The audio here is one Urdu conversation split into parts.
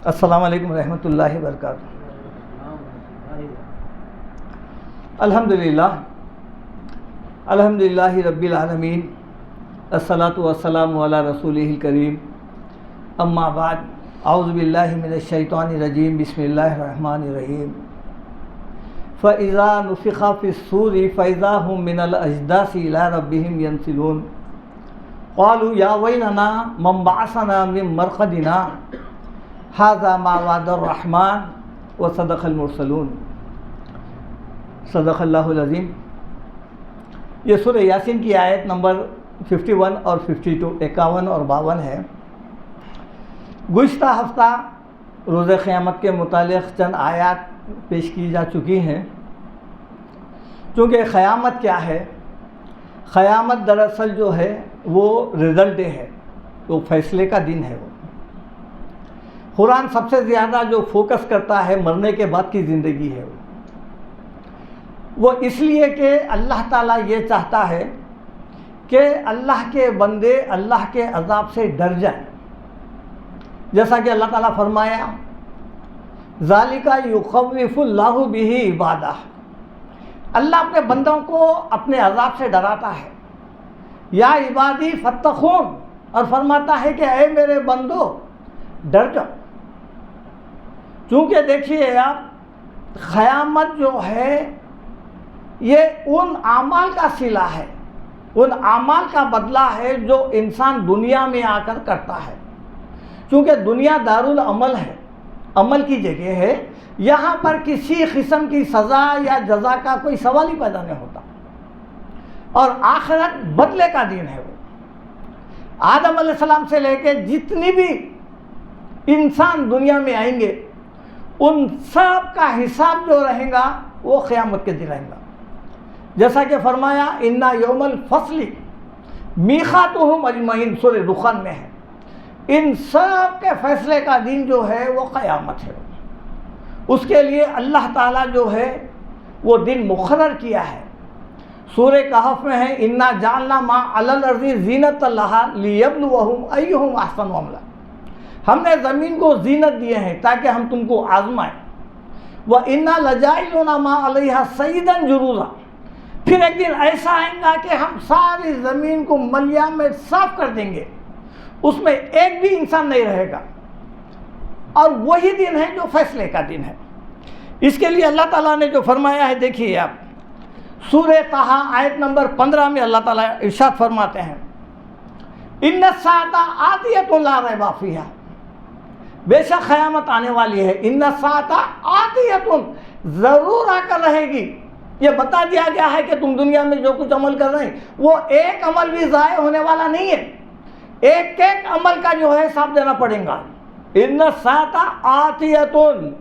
السلام علیکم ورحمۃ اللہ وبرکاتہ۔ الحمدللہ رب العالمین، الصلاۃ والسلام علی رسولہ الکریم، اما بعد، اعوذ باللہ من الشیطان الرجیم، بسم اللہ الرحمن الرحیم۔ فَإِذَا نُفِخَ فِي الصُّورِ فَإِذَا هُم مِّنَ الْأَجْدَاثِ إِلَىٰ رَبِّهِمْ يَنْسِلُونَ قَالُوا يَا وَيْلَنَا مَنْ بَعَثَنَا مِنْ مَرْقَدِنَا هَذَا مَا وَعَدَ الرَّحْمَنُ وَصَدَقَ الْمُرْسَلُونَ۔ صدق اللہ العظیم۔ یہ سورہ یاسین کی آیت نمبر 51 اور 52، 51 اور 52 ہے۔ گزشتہ ہفتہ روز قیامت کے متعلق چند آیات پیش کی جا چکی ہیں۔ چونکہ قیامت کیا ہے؟ قیامت دراصل جو ہے وہ رزلٹ ڈے ہے، وہ فیصلے کا دن ہے۔ قرآن سب سے زیادہ جو فوکس کرتا ہے مرنے کے بعد کی زندگی ہے، وہ اس لیے کہ اللہ تعالیٰ یہ چاہتا ہے کہ اللہ کے بندے اللہ کے عذاب سے ڈر جائیں۔ جیسا کہ اللہ تعالیٰ فرمایا، ذالک یخوف اللہ بہ عبادہ، اللہ اپنے بندوں کو اپنے عذاب سے ڈراتا ہے۔ یا عبادی فاتقون، اور فرماتا ہے کہ اے میرے بندو ڈر جاؤ۔ چونکہ دیکھیے آپ، قیامت جو ہے یہ ان اعمال کا صلہ ہے، ان اعمال کا بدلہ ہے جو انسان دنیا میں آ کر کرتا ہے۔ چونکہ دنیا دارالعمل ہے، عمل کی جگہ ہے، یہاں پر کسی قسم کی سزا یا جزا کا کوئی سوال ہی پیدا نہیں ہوتا، اور آخرت بدلے کا دن ہے۔ وہ آدم علیہ السلام سے لے کے جتنی بھی انسان دنیا میں آئیں گے، ان سب کا حساب جو رہے گا وہ قیامت کے دن رہے گا۔ جیسا کہ فرمایا، اِنَّ یوم الفصل میقاتُہم اجمعین، سورہ دخان میں ہے۔ ان سب کے فیصلے کا دن جو ہے وہ قیامت ہے۔ اس کے لیے اللہ تعالیٰ جو ہے وہ دن مقرر کیا ہے۔ سورہ کہف میں ہے، اِنَّا جَعَلْنَا مَا عَلَى الْأَرْضِ زِینَةً لَهَا لِيَبْلُوَهُمْ أَيُّهُمْ أَحْسَنُ عَمَلًا، ہم نے زمین کو زینت دیے ہیں تاکہ ہم تم کو آزمائیں۔ وَإِنَّا لَجَاعِلُونَ مَا عَلَيْهَا صَعِيدًا جُرُوزًا، پھر ایک دن ایسا آئے گا کہ ہم ساری زمین کو ملیا میں صاف کر دیں گے، اس میں ایک بھی انسان نہیں رہے گا، اور وہی دن ہے جو فیصلے کا دن ہے۔ اس کے لیے اللہ تعالیٰ نے جو فرمایا ہے، دیکھیے آپ سورہ طٰہٰ آیت نمبر 15 میں اللہ تعالیٰ ارشاد فرماتے ہیں، اِنَّ السَّاعَةَ آتِیَةٌ لَا رَیْبَ فِیہَا، بے شک قیامت آنے والی ہے۔ اِنَّ السَّاعَةَ آتِیَةٌ، ضرور آ کر رہے گی۔ یہ بتا دیا گیا ہے کہ تم دنیا میں جو کچھ عمل کر رہے ہیں وہ ایک عمل بھی ضائع ہونے والا نہیں ہے، ایک ایک عمل کا جو ہے حساب دینا پڑے گا۔ اِنَّ السَّاعَةَ آتِیَةٌ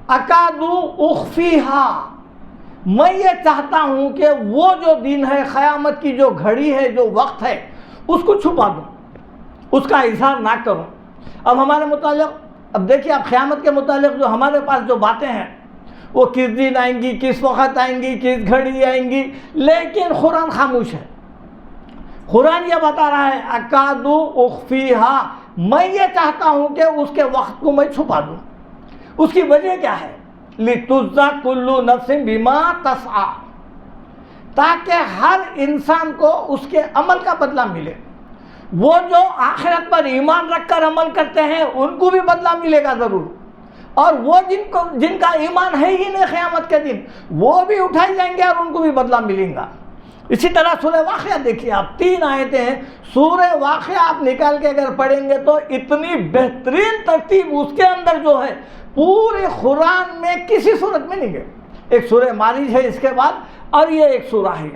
اَکَادُ أُخْفِیہا، میں یہ چاہتا ہوں کہ وہ جو دن ہے، قیامت کی جو گھڑی ہے، جو وقت ہے، اس کو چھپا دوں، اس کا اظہار نہ کروں۔ اب ہمارے متعلق، اب دیکھیے آپ قیامت کے متعلق جو ہمارے پاس جو باتیں ہیں، وہ کس دن آئیں گی، کس وقت آئیں گی، کس گھڑی آئیں گی، لیکن قرآن خاموش ہے۔ قرآن یہ بتا رہا ہے، اکاد اخفیہا، میں یہ چاہتا ہوں کہ اس کے وقت کو میں چھپا دوں۔ اس کی وجہ کیا ہے؟ لِتُجْزَىٰ كُلُّ نَفْسٍ بِمَا تَسْعَىٰ، تاکہ ہر انسان کو اس کے عمل کا بدلہ ملے۔ وہ جو آخرت پر ایمان رکھ کر عمل کرتے ہیں ان کو بھی بدلہ ملے گا ضرور، اور وہ جن کا ایمان ہے ہی نہیں قیامت کے دن، وہ بھی اٹھائے جائیں گے اور ان کو بھی بدلہ ملے گا۔ اسی طرح سورہ واقعہ دیکھیے آپ، 3 آیتیں ہیں۔ سورہ واقعہ آپ نکال کے اگر پڑھیں گے تو اتنی بہترین ترتیب اس کے اندر جو ہے پورے قرآن میں کسی صورت میں نہیں ہے۔ ایک سورہ معارج ہے اس کے بعد، اور یہ ایک سورہ ہے۔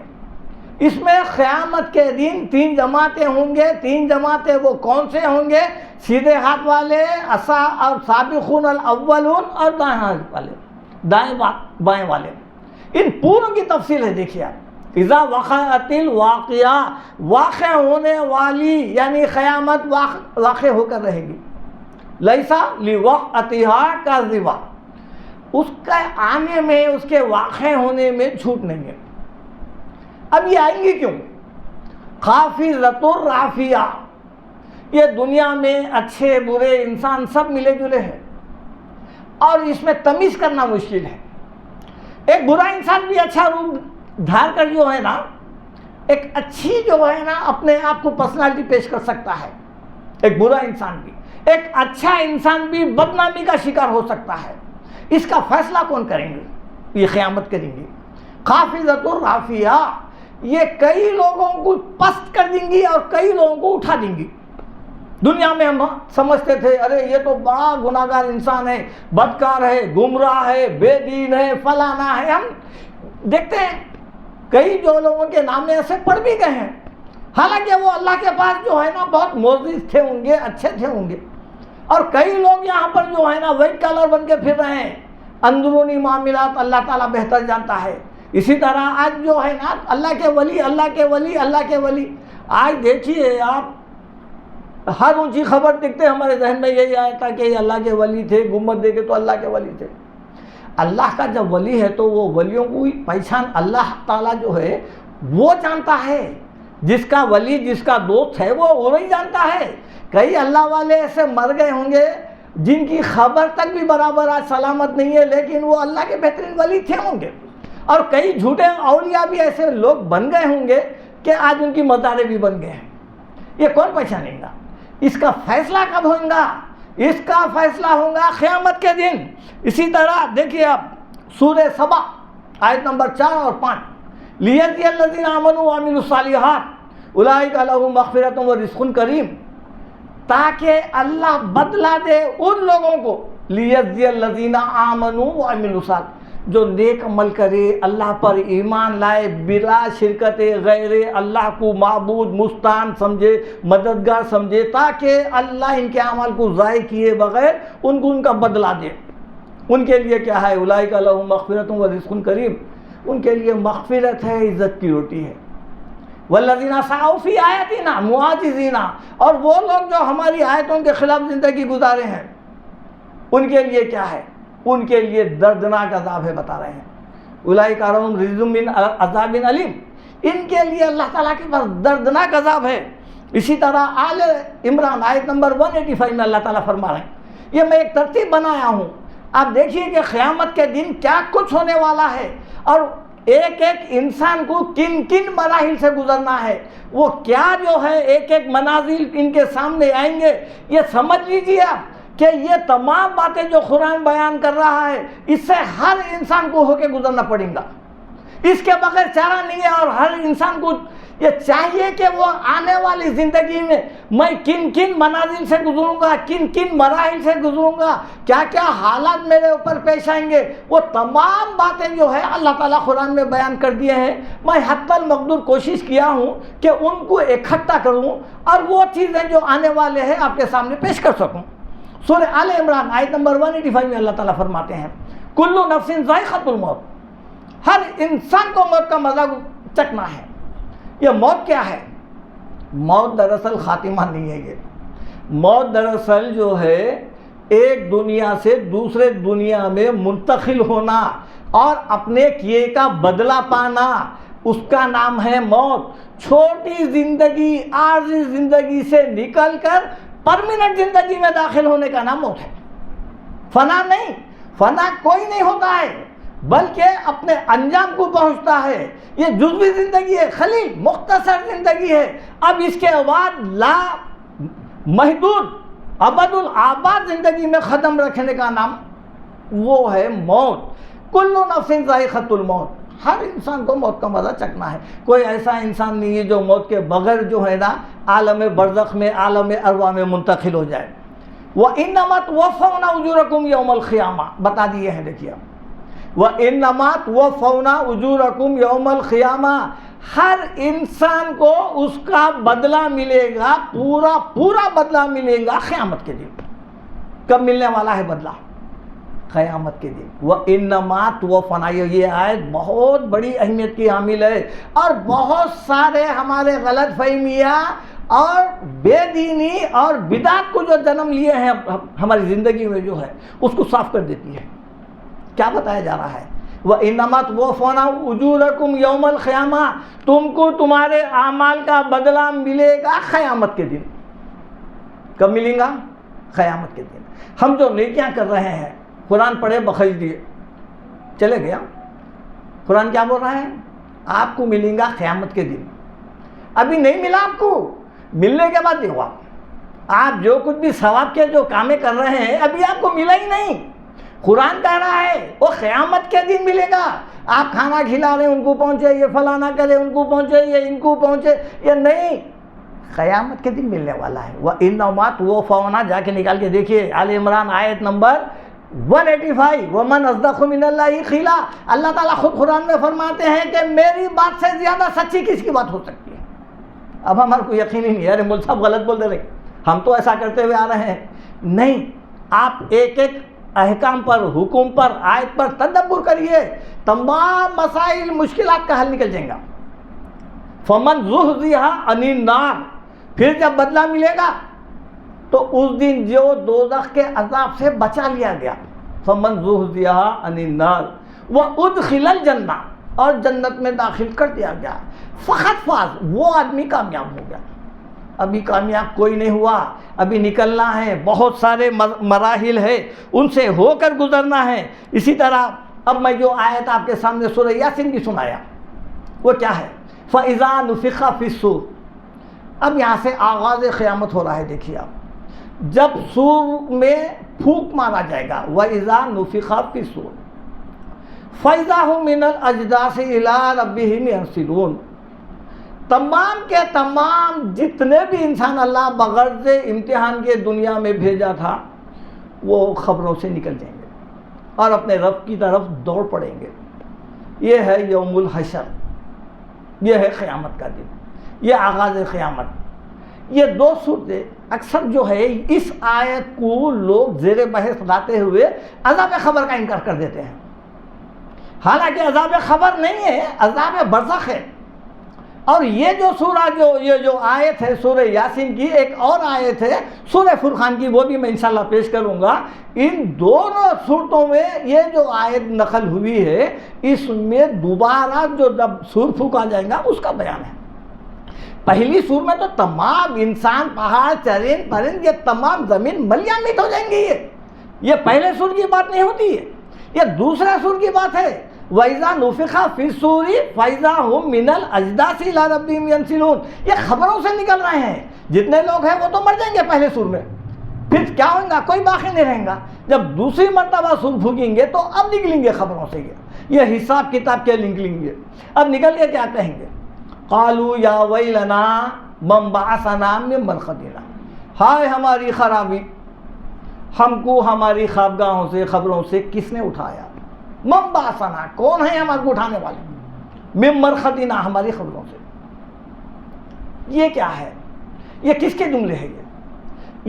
اس میں قیامت کے دن 3 جماعتیں ہوں گے۔ 3 جماعتیں وہ کون سے ہوں گے؟ سیدھے ہاتھ والے اور سابقون الاولون، اور دائیں ہاتھ والے، دائیں بائیں والے۔ ان پوروں کی تفصیل ہے، دیکھیے آپ۔ اذا وقعت الواقعہ، واقع ہونے والی، یعنی قیامت واقع ہو کر رہے گی۔ لیسا لوقعتہا کاذبہ، اس کے آنے میں، اس کے واقع ہونے میں جھوٹ نہیں ہے۔ اب یہ آئیں گی کیوں؟ خافضۃ رافعہ، یہ دنیا میں اچھے برے انسان سب ملے جلے ہیں، اور اس میں تمیز کرنا مشکل ہے۔ ایک برا انسان بھی اچھا روپ دھار کر جو ہے نا، ایک اچھی جو ہے نا اپنے آپ کو پرسنالٹی پیش کر سکتا ہے، ایک برا انسان بھی۔ ایک اچھا انسان بھی بدنامی کا شکار ہو سکتا ہے۔ اس کا فیصلہ کون کریں گے؟ یہ قیامت کریں گے۔ خافضۃ الرافعہ، یہ کئی لوگوں کو پست کر دیں گی اور کئی لوگوں کو اٹھا دیں گی۔ دنیا میں ہم سمجھتے تھے ارے یہ تو بڑا گناہگار انسان ہے، بدکار ہے، گمراہ ہے، بے دین ہے، فلانا ہے۔ ہم دیکھتے ہیں کئی جو لوگوں کے نام ایسے پڑھ بھی گئے ہیں، حالانکہ وہ اللہ کے پاس جو ہے نا بہت معزز تھے ہوں گے، اچھے تھے ہوں گے، اور کئی لوگ یہاں پر جو ہے نا وائٹ کالر بن کے پھر رہے ہیں۔ اندرونی معاملات اللہ تعالیٰ بہتر جانتا ہے۔ اسی طرح آج جو ہے نا اللہ کے ولی، اللہ کے ولی، اللہ کے ولی، آج دیکھیے آپ ہر اونچی خبر دیکھتے ہمارے ذہن میں یہی آیا تھا کہ یہ اللہ کے ولی تھے، گنبد دیکھے تو اللہ کے ولی تھے۔ اللہ کا جب ولی ہے تو وہ ولیوں کی پہچان اللہ تعالیٰ جو ہے وہ جانتا ہے۔ جس کا ولی، جس کا دوست ہے وہ وہی جانتا ہے۔ کئی اللہ والے ایسے مر گئے ہوں گے جن کی خبر تک بھی برابر آج سلامت نہیں ہے، لیکن وہ اللہ کے بہترین ولی تھے ہوں گے۔ اور کئی جھوٹے اولیاء بھی ایسے لوگ بن گئے ہوں گے کہ آج ان کی مزاریں بھی بن گئے ہیں۔ یہ کون پہچانیں گا؟ اس کا فیصلہ کب ہوگا؟ اس کا فیصلہ ہوگا قیامت کے دن۔ اسی طرح دیکھیے آپ سورہ سبا آیت نمبر 4 اور 5، لیجزی الذین آمنوا وعملوا الصالحات اولئک لہم مغفرۃ ورزق کریم، تاکہ اللہ بدلہ دے ان لوگوں کو، لیجزی الذین آمنوا وعملوا الصالحات، جو نیک عمل کرے، اللہ پر ایمان لائے، بلا شرکت غیر اللہ کو معبود مستعان سمجھے، مددگار سمجھے، تاکہ اللہ ان کے اعمال کو ضائع کیے بغیر ان کو ان کا بدلہ دے۔ ان کے لیے کیا ہے؟ اولئک لہم مغفرۃ ورزق کریم، ان کے لیے مغفرت ہے، عزت کی روٹی ہے۔ والذین سعوا فی آیاتنا معاجزین، اور وہ لوگ جو ہماری آیتوں کے خلاف زندگی گزارے ہیں ان کے لیے کیا ہے؟ ان کے لیے دردناک عذاب ہے، بتا رہے ہیں۔ اولئک لہم رجز من عذاب علیم، ان کے لیے اللہ تعالیٰ کے پاس دردناک عذاب ہے۔ اسی طرح آل عمران آیت نمبر 185 میں اللہ تعالیٰ فرما رہے ہیں، یہ میں ایک ترتیب بنایا ہوں، آپ دیکھیے کہ قیامت کے دن کیا کچھ ہونے والا ہے، اور ایک ایک انسان کو کن کن مراحل سے گزرنا ہے، وہ کیا جو ہے ایک ایک منازل ان کے سامنے آئیں گے۔ یہ سمجھ لیجیے آپ کہ یہ تمام باتیں جو قرآن بیان کر رہا ہے، اس سے ہر انسان کو ہو کے گزرنا پڑے گا، اس کے بغیر چارہ نہیں ہے۔ اور ہر انسان کو یہ چاہیے کہ وہ آنے والی زندگی میں کن کن منازل سے گزروں گا، کن کن مراحل سے گزروں گا، کیا کیا حالات میرے اوپر پیش آئیں گے، وہ تمام باتیں جو ہے اللہ تعالیٰ قرآن میں بیان کر دیے ہیں۔ میں حتی المقدور کوشش کیا ہوں کہ ان کو اکٹھا کروں اور وہ چیزیں جو آنے والے ہیں آپ کے سامنے پیش کر سکوں۔ سورہ آل عمران آیت نمبر 185 میں اللہ تعالیٰ فرماتے ہیں، کل نفس ذائقۃ الموت، ہر انسان کو موت کا مزہ چکھنا ہے۔ یہ موت کیا ہے؟ موت دراصل خاتمہ نہیں ہے، یہ موت دراصل جو ہے ایک دنیا سے دوسرے دنیا میں منتقل ہونا اور اپنے کیے کا بدلہ پانا، اس کا نام ہے موت۔ چھوٹی زندگی، عارضی زندگی سے نکل کر پرمیننٹ زندگی میں داخل ہونے کا نام موت ہے۔ فنا نہیں، فنا کوئی نہیں ہوتا ہے، بلکہ اپنے انجام کو پہنچتا ہے۔ یہ جزوی زندگی ہے، خلیل مختصر زندگی ہے۔ اب اس کے بعد لا محدود ابد الآباد زندگی میں ختم رکھنے کا نام وہ ہے موت۔ کل نفس ذائقۃ الموت، ہر انسان کو موت کا مزہ چکھنا ہے۔ کوئی ایسا انسان نہیں ہے جو موت کے بغیر جو ہے نا عالم برزخ میں، عالم ارواح میں منتقل ہو جائے۔ وَإِنَّمَا تُوَفَّوْنَ أُجُورَكُمْ يَوْمَ الْقِيَامَةِ، بتا دیے ہیں، دیکھیے وَإِنَّمَا تُوَفَّوْنَ أُجُورَكُمْ يَوْمَ الْقِيَامَةِ، ہر انسان کو اس کا بدلہ ملے گا، پورا بدلہ ملے گا قیامت کے دن۔ کب ملنے والا ہے بدلہ؟ قیامت کے دن۔ وَإِنَّمَا تُوَفَّوْنَ، یہ آیت بہت بڑی اہمیت کی حامل ہے، اور بہت سارے ہمارے غلط فہمیاں اور بے دینی اور بدعت کو جو جنم لیے ہیں ہماری زندگی میں جو ہے اس کو صاف کر دیتی ہے۔ کیا بتایا جا رہا ہے؟ وَإِنَّمَا تُوَفَّوْنَ أُجُورَكُمْ يَوْمَ الْقِيَامَةِ، تم کو تمہارے اعمال کا بدلہ ملے گا قیامت کے دن۔ کب ملے گا؟ قیامت کے دن۔ ہم جو نیکیاں کر رہے ہیں قرآن پڑھے بخش دیے چلے گیا. قرآن کیا بول رہا ہے؟ آپ کو ملیں گا قیامت کے دن. ابھی نہیں ملا آپ کو, ملنے کے بعد دیکھو آپ جو کچھ بھی ثواب کے جو کامیں کر رہے ہیں ابھی آپ کو ملا ہی نہیں. قرآن کہہ رہا ہے وہ قیامت کے دن ملے گا. آپ کھانا کھلا رہے ہیں ان کو پہنچے, یہ فلانا کرے ان کو پہنچے, یہ ان کو پہنچے, یہ نہیں, قیامت کے دن ملنے والا ہے. وَإِنَّمَا تُوَفَّوْنَ جا کے نکال کے دیکھیے آل عمران آیت نمبر 185. وَمَنْ أَصْدَقُ مِنَ اللَّهِ قِيلًا. اللہ تعالیٰ خود قرآن میں فرماتے ہیں کہ میری بات سے زیادہ سچی کس کی بات ہو سکتی ہے. اب ہمارے کو یقین ہی نہیں ہے, ارے مول صاحب غلط بول دے رہے, ہم تو ایسا کرتے ہوئے آ رہے ہیں. نہیں, آپ ایک ایک احکام پر, حکم پر, آیت پر تدبر کریے, تمام مسائل مشکلات کا حل نکل جائیں گا. فَمَنْ زُحْزِحَ عَنِ النَّارِ, پھر جب بدلہ ملے گا تو اس دن جو دوزخ کے عذاب سے بچا لیا گیا, فَمَنْ زُحْزِحَ عَنِ النَّارِ وَأُدْخِلَ الْجَنَّةَ, اور جنت میں داخل کر دیا گیا, فقط فاز, وہ آدمی کامیاب ہو گیا. ابھی کامیاب کوئی نہیں ہوا, ابھی نکلنا ہے, بہت سارے مراحل ہے, ان سے ہو کر گزرنا ہے. اسی طرح اب میں جو آیت آپ کے سامنے سورہ یاسین کی سنایا وہ کیا ہے؟ فَإِذَا نُفِخَ فِي الصُّورِ. اب یہاں سے آغاز قیامت ہو رہا ہے. دیکھیے آپ, جب سور میں پھونک مارا جائے گا, وَإِذَا نُفِخَ فِي الصُّورِ فَإِذَا هُم مِّنَ الْأَجْدَاثِ إِلَىٰ رَبِّهِمْ يَنْسِلُونَ. تمام کے تمام جتنے بھی انسان اللہ بغرض امتحان کے دنیا میں بھیجا تھا وہ خبروں سے نکل جائیں گے اور اپنے رب کی طرف دوڑ پڑیں گے. یہ ہے یوم الحشر, یہ ہے قیامت کا دن, یہ آغاز قیامت. یہ دو صورتیں اکثر جو ہے اس آیت کو لوگ زیر بحث لاتے ہوئے عذاب خبر کا انکار کر دیتے ہیں. حالانکہ عذاب خبر نہیں ہے, عذاب برزخ ہے. اور یہ جو سورہ یہ جو آیت ہے سورہ یاسین کی, ایک اور آیت ہے سورہ فرقان کی, وہ بھی میں انشاءاللہ پیش کروں گا. ان دونوں صورتوں میں یہ جو آیت نقل ہوئی ہے اس میں دوبارہ جو جب سور پھونکا جائے گا اس کا بیان ہے. پہلی سور میں تو تمام انسان, پہاڑ, چرند پرند, یہ تمام زمین ملیاں میٹ ہو جائیں گی. یہ پہلے سور کی بات نہیں ہوتی ہے, یہ دوسرا سور کی بات ہے. وَإِذَا نُفِخَ فِي الصُّورِ فَإِذَا هُم مِّنَ الْأَجْدَاثِ إِلَىٰ رَبِّهِمْ يَنْسِلُونَ. یہ خبروں سے نکل رہے ہیں. جتنے لوگ ہیں وہ تو مر جائیں گے پہلے سور میں, پھر کیا ہوگا, کوئی باقی نہیں رہیں گا. جب دوسری مرتبہ سور پھونکیں گے تو اب نکلیں گے خبروں سے, یہ حساب کتاب کے نکلیں گے. اب نکل کے کیا کہیں گے؟ قَالُوا يَا وَيْلَنَا مَنْ بَعَثَنَا مِنْ مَرْقَدِنَا. ہائے ہماری خرابی, ہم کو ہماری خوابگاہوں سے, خبروں سے کس نے اٹھایا؟ من بعثنا, کون ہے ہمارے کو اٹھانے والے؟ من مرقدنا, ہماری خبروں سے. یہ کیا ہے؟ یہ کس کے جملے ہیں؟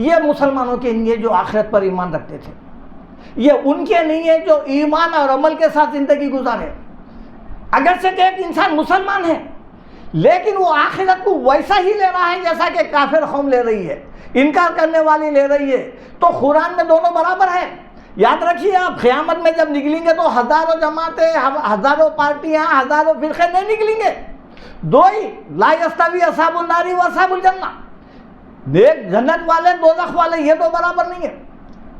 یہ مسلمانوں کے لیے جو آخرت پر ایمان رکھتے تھے. یہ ان کے نہیں ہے جو ایمان اور عمل کے ساتھ زندگی گزارے. اگرچہ کہ ایک انسان مسلمان ہے لیکن وہ آخرت کو ویسا ہی لے رہا ہے جیسا کہ کافر قوم لے رہی ہے, انکار کرنے والی لے رہی ہے. تو قرآن میں دونوں برابر ہے. یاد رکھیے آپ, قیامت میں جب نکلیں گے تو ہزاروں جماعتیں, ہزاروں پارٹیاں, ہزاروں فرقے نہیں نکلیں گے. دو ہی, لا یستوی اصحاب النار و اصحاب الجنہ. ایک جنت والے, دوزخ والے, یہ تو برابر نہیں ہے.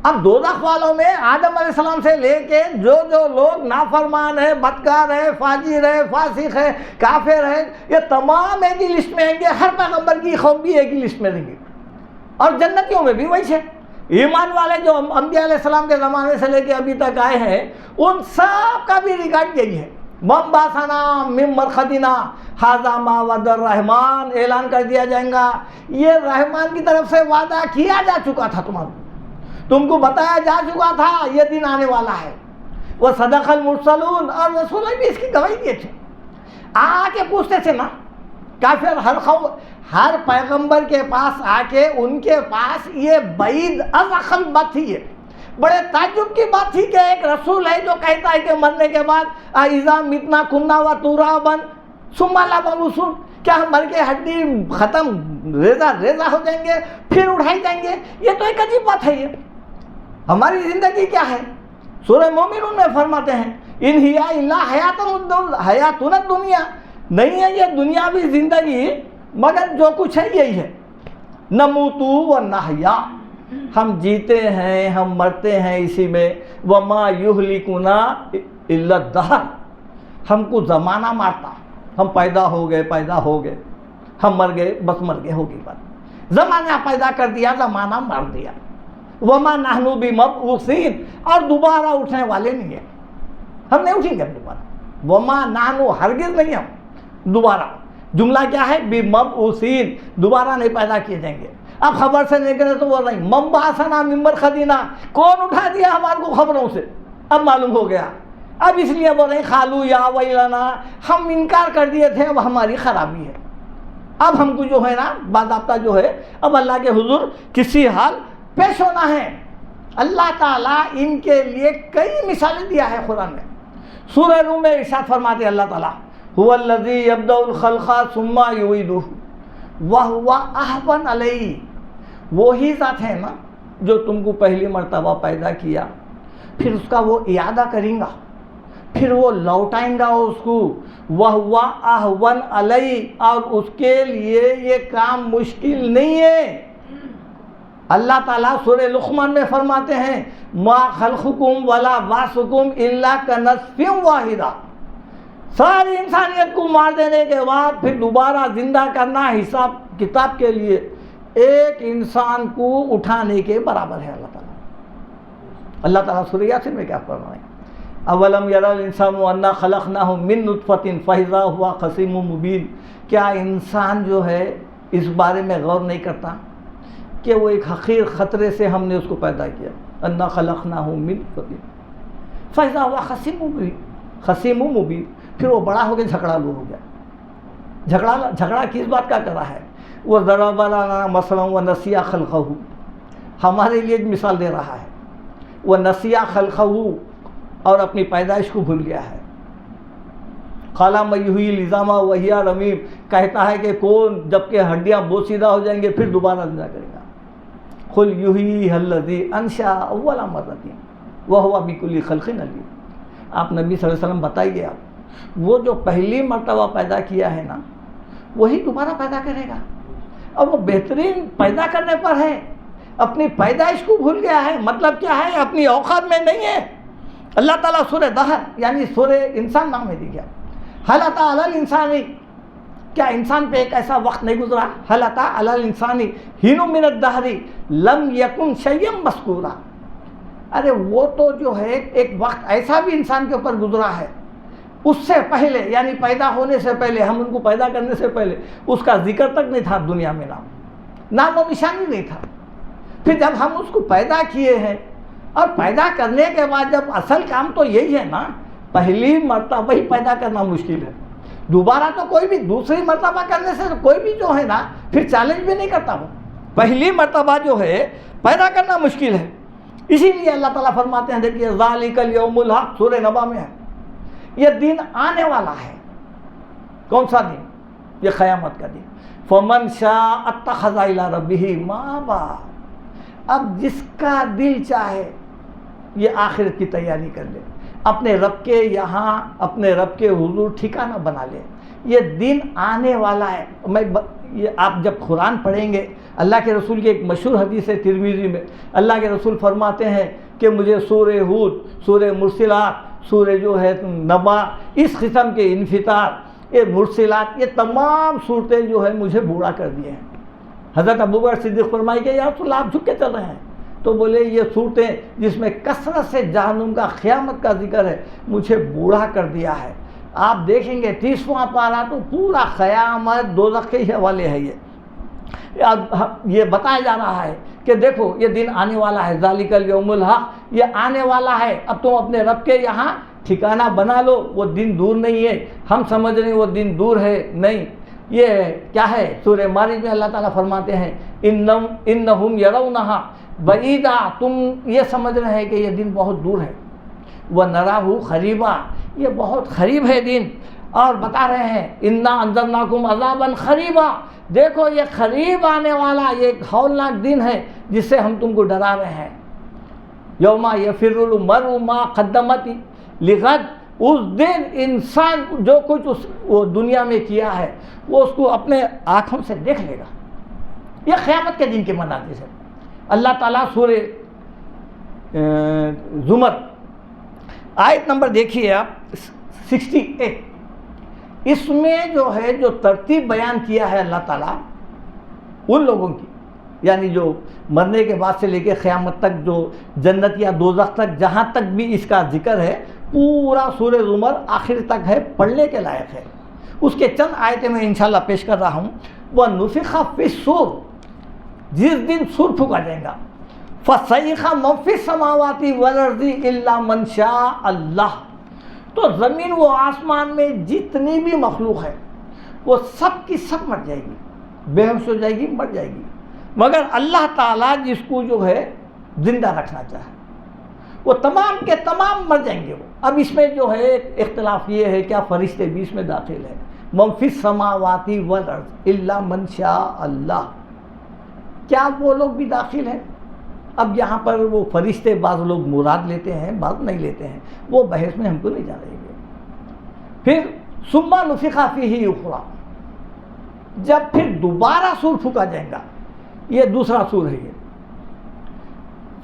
اب دوزخ والوں میں آدم علیہ السلام سے لے کے جو لوگ نافرمان ہیں, بدکار ہیں, فاجر ہیں, فاسق ہیں, کافر ہیں, یہ تمام ایک ہی لسٹ میں آئیں گے. ہر پیغمبر کی قوم بھی ایک ہی لسٹ میں رہیں گے. اور جنتیوں میں بھی وہی ہے. ایمان والے جو انبیاء علیہ السلام کے زمانے سے لے کے ابھی تک آئے ہیں ان سب کا بھی ریکارڈ یہی ہے. من بعثنا من مرقدنا ھذا ما وعد الرحمن. اعلان کر دیا جائے گا یہ رحمان کی طرف سے وعدہ کیا جا چکا تھا, تم کو بتایا جا چکا تھا یہ دن آنے والا ہے. وہ صدق المرسلون, اور رسول بھی اس کی گواہی دیے تھے. آ کے پوچھتے تھے نا کافر, ہر پیغمبر کے پاس آ کے ان کے پاس یہ بعید از عقل بات تھی. یہ بڑے تعجب کی بات تھی کہ ایک رسول ہے جو کہتا ہے کہ مرنے کے بعد اذا متنا کننا و ترابا ثم لمبعوثون, کیا ہم مر کے ہڈی ختم, ریزہ ہو جائیں گے, پھر اٹھائے جائیں گے. یہ تو ایک عجیب بات ہے. یہ ہماری زندگی کیا ہے؟ سورہ مومنون میں فرماتے ہیں ان ہی الا حیاتنا الدنیا, نہیں ہے یہ دنیاوی زندگی مگر جو کچھ ہے یہی ہے. نموت و نحیا, ہم جیتے ہیں ہم مرتے ہیں اسی میں. وما یہلکنا الا الدہر, ہم کو زمانہ مارتا, ہم پیدا ہو گئے ہم مر گئے, بس مر گئے, ہوگی بات. زمانہ پیدا کر دیا, زمانہ مار دیا. وما نحن بمبعوثین, اور دوبارہ اٹھنے والے نہیں ہیں, ہم نہیں اٹھیں گے دوبارہ. وما نحن, ہرگز نہیں ہم دوبارہ. جملہ کیا ہے؟ بمبعوثین, دوبارہ نہیں پیدا کیے جائیں گے. اب خبر سے نکلے تو وہ نہیں, من بعثنا من مرقدنا, کون اٹھا دیا ہمارے کو خبروں سے, اب معلوم ہو گیا. اب اس لیے بول رہے ہیں قالوا یا ویلنا, ہم انکار کر دیے تھے, اب ہماری خرابی ہے. اب ہم کو جو ہے نا باضابطہ جو ہے اب اللہ کے حضور کسی حال پیش ہونا ہے. اللہ تعالیٰ ان کے لیے کئی مثالیں دیا ہے قرآن میں. سورہ روم میں ارشاد فرماتے اللہ تعالیٰ, هو الذی یبدأ الخلق ثم یعیدہ وہو اہون علیہ, وہی ذات ہے نا جو تم کو پہلی مرتبہ پیدا کیا, پھر اس کا وہ اعادہ کریں گا, پھر وہ لوٹائیں گا اس کو. وہو اہون علیہ, اور اس کے لیے یہ کام مشکل نہیں ہے. اللہ تعالیٰ سورہ لقمان میں فرماتے ہیں, ما خلقکم ولا بعثکم الا کنفس واحدہ, ساری انسانیت کو مار دینے کے بعد پھر دوبارہ زندہ کرنا حساب کتاب کے لیے ایک انسان کو اٹھانے کے برابر ہے. اللہ تعالیٰ سورہ یاسین میں کیا فرمائے؟ اولم یری الانسان انا خلقناہ من نطفۃ فاذا هو خصیم مبین, کیا انسان جو ہے اس بارے میں غور نہیں کرتا کہ وہ ایک حقیر خطرے سے ہم نے اس کو پیدا کیا. انا خلقناہ من نطفۃ فاذا هو خصیم مبین, پھر وہ بڑا ہو کے جھگڑا لو ہو گیا. جھگڑا کس بات کا کر رہا ہے؟ وہ ضرب لنا مثلا ونسی خلقہ, ہمارے لیے مثال دے رہا ہے. وہ نسی خلقہ, اور اپنی پیدائش کو بھول گیا ہے. قال من یحیی العظام وہی رمیم, کہتا ہے کہ کون جب کہ ہڈیاں بوسیدہ ہو جائیں گے پھر دوبارہ زندہ کرے گا. قل یحییھا الذی انشأ اول مرۃ وہو بکل خلق علیم. آپ نبی صلی اللہ علیہ وسلم بتائیے, آپ وہ جو پہلی مرتبہ پیدا کیا ہے نا وہی دوبارہ پیدا کرے گا, اور وہ بہترین پیدا کرنے پر ہے. اپنی پیدائش کو بھول گیا ہے, مطلب کیا ہے؟ اپنی اوقات میں نہیں ہے. اللہ تعالیٰ سورہ دہر یعنی سورہ انسان نام میں دی گیا. هل أتى على الإنسان, کیا انسان پہ ایک ایسا وقت نہیں گزرا؟ هل أتى على الإنسان حين من الدهر لم يكن شيئا مذكورا. ارے وہ تو جو ہے ایک وقت ایسا بھی انسان کے اوپر گزرا ہے, اس سے پہلے یعنی پیدا ہونے سے پہلے, ہم ان کو پیدا کرنے سے پہلے اس کا ذکر تک نہیں تھا دنیا میں, نام و نشانی نہیں تھا. پھر جب ہم اس کو پیدا کیے ہیں, اور پیدا کرنے کے بعد جب اصل کام تو یہی ہے نا, پہلی مرتبہ ہی پیدا کرنا مشکل ہے. دوبارہ تو کوئی بھی دوسری مرتبہ کرنے سے کوئی بھی جو ہے نا پھر چیلنج بھی نہیں کرتا. وہ پہلی مرتبہ جو ہے پیدا کرنا مشکل ہے. اسی لیے اللہ تعالیٰ فرماتے ہیں, دیکھیے ذالک الیوم الحق, سورہ نبا میں ہے, یہ دن آنے والا ہے. کون سا دن؟ یہ قیامت کا دن. فمن شاء اتخذ الی ربہ مآبا, اب جس کا دل چاہے یہ آخرت کی تیاری کر لے, اپنے رب کے یہاں اپنے رب کے حضور ٹھکانہ بنا لے. یہ دن آنے والا ہے. آپ جب قرآن پڑھیں گے, اللہ کے رسول کی ایک مشہور حدیث ہے ترمذی میں, اللہ کے رسول فرماتے ہیں کہ مجھے سورہ ہود, سورہ مرسلات, سورہ جو ہے نبا, اس قسم کے انفطار, یہ مرسلات, یہ تمام صورتیں جو ہے مجھے بوڑھا کر دیے ہیں. حضرت ابوبکر صدیق فرمائی کہ یا رسول اللہ آپ جھک کے چل رہے ہیں, تو بولے یہ صورتیں جس میں کثرت سے جہنم کا قیامت کا ذکر ہے مجھے بوڑھا کر دیا ہے. آپ دیکھیں گے 30واں پارہ تو پورا قیامت دوزخ کے ہی حوالے ہے. یہ بتایا جا رہا ہے کہ دیکھو یہ دن آنے والا ہے, ذالک الیوم الحق, یہ آنے والا ہے. اب تم اپنے رب کے یہاں ٹھکانہ بنا لو, وہ دن دور نہیں ہے. ہم سمجھ رہے ہیں وہ دن دور ہے, نہیں. یہ کیا ہے؟ سورہ مارج میں اللہ تعالیٰ فرماتے ہیں انہم یرونہا بعیدا, تم یہ سمجھ رہے ہیں کہ یہ دن بہت دور ہے. وَنَرَاهُ قَرِیبًا, یہ بہت قریب ہے دن. اور بتا رہے ہیں اِنَّا أَنذَرْنَاكُمْ عَذَابًا قَرِیبًا, دیکھو یہ قریب آنے والا یہ ایک ہولناک دن ہے جس سے ہم تم کو ڈرا رہے ہیں. یوم یفر المرء ما قدمت لغد, اس دن انسان جو کچھ وہ دنیا میں کیا ہے وہ اس کو اپنے آنکھوں سے دیکھ لے گا. یہ قیامت کے دن کے مناظر ہے. اللہ تعالیٰ سورہ زمر آیت نمبر دیکھیے آپ 68، اس میں جو ہے جو ترتیب بیان کیا ہے اللہ تعالیٰ ان لوگوں کی، یعنی جو مرنے کے بعد سے لے کے قیامت تک جو جنت یا دوزخ تک جہاں تک بھی اس کا ذکر ہے، پورا سورہ زمر آخر تک ہے، پڑھنے کے لائق ہے۔ اس کے چند آیتیں میں انشاءاللہ پیش کر رہا ہوں۔ وَنُفِخَ فِي الصُّورِ، جس دن سور پھونکا جائے گا، فَصَيِّخَ مَن فِي السَّمَاوَاتِ وَالْأَرْضِ إِلَّا مَن شَاءَ اللَّهُ، تو زمین و آسمان میں جتنی بھی مخلوق ہے وہ سب کی سب مر جائے گی، بے ہوش ہو جائے گی، مر جائے گی، مگر اللہ تعالیٰ جس کو جو ہے زندہ رکھنا چاہے وہ تمام کے تمام مر جائیں گے وہ۔ اب اس میں جو ہے اختلاف یہ ہے کیا فرشتے بھی اس میں داخل ہے؟ من فی السماوات والارض الا من شاء اللہ، کیا وہ لوگ بھی داخل ہیں؟ اب یہاں پر وہ فرشتے بعض لوگ مراد لیتے ہیں، بعض نہیں لیتے ہیں، وہ بحث میں ہم کو نہیں جانیں گے۔ پھر ثم نفخ فیہ اخری، جب پھر دوبارہ سور پھونکا جائے گا، یہ دوسرا سور ہے یہ،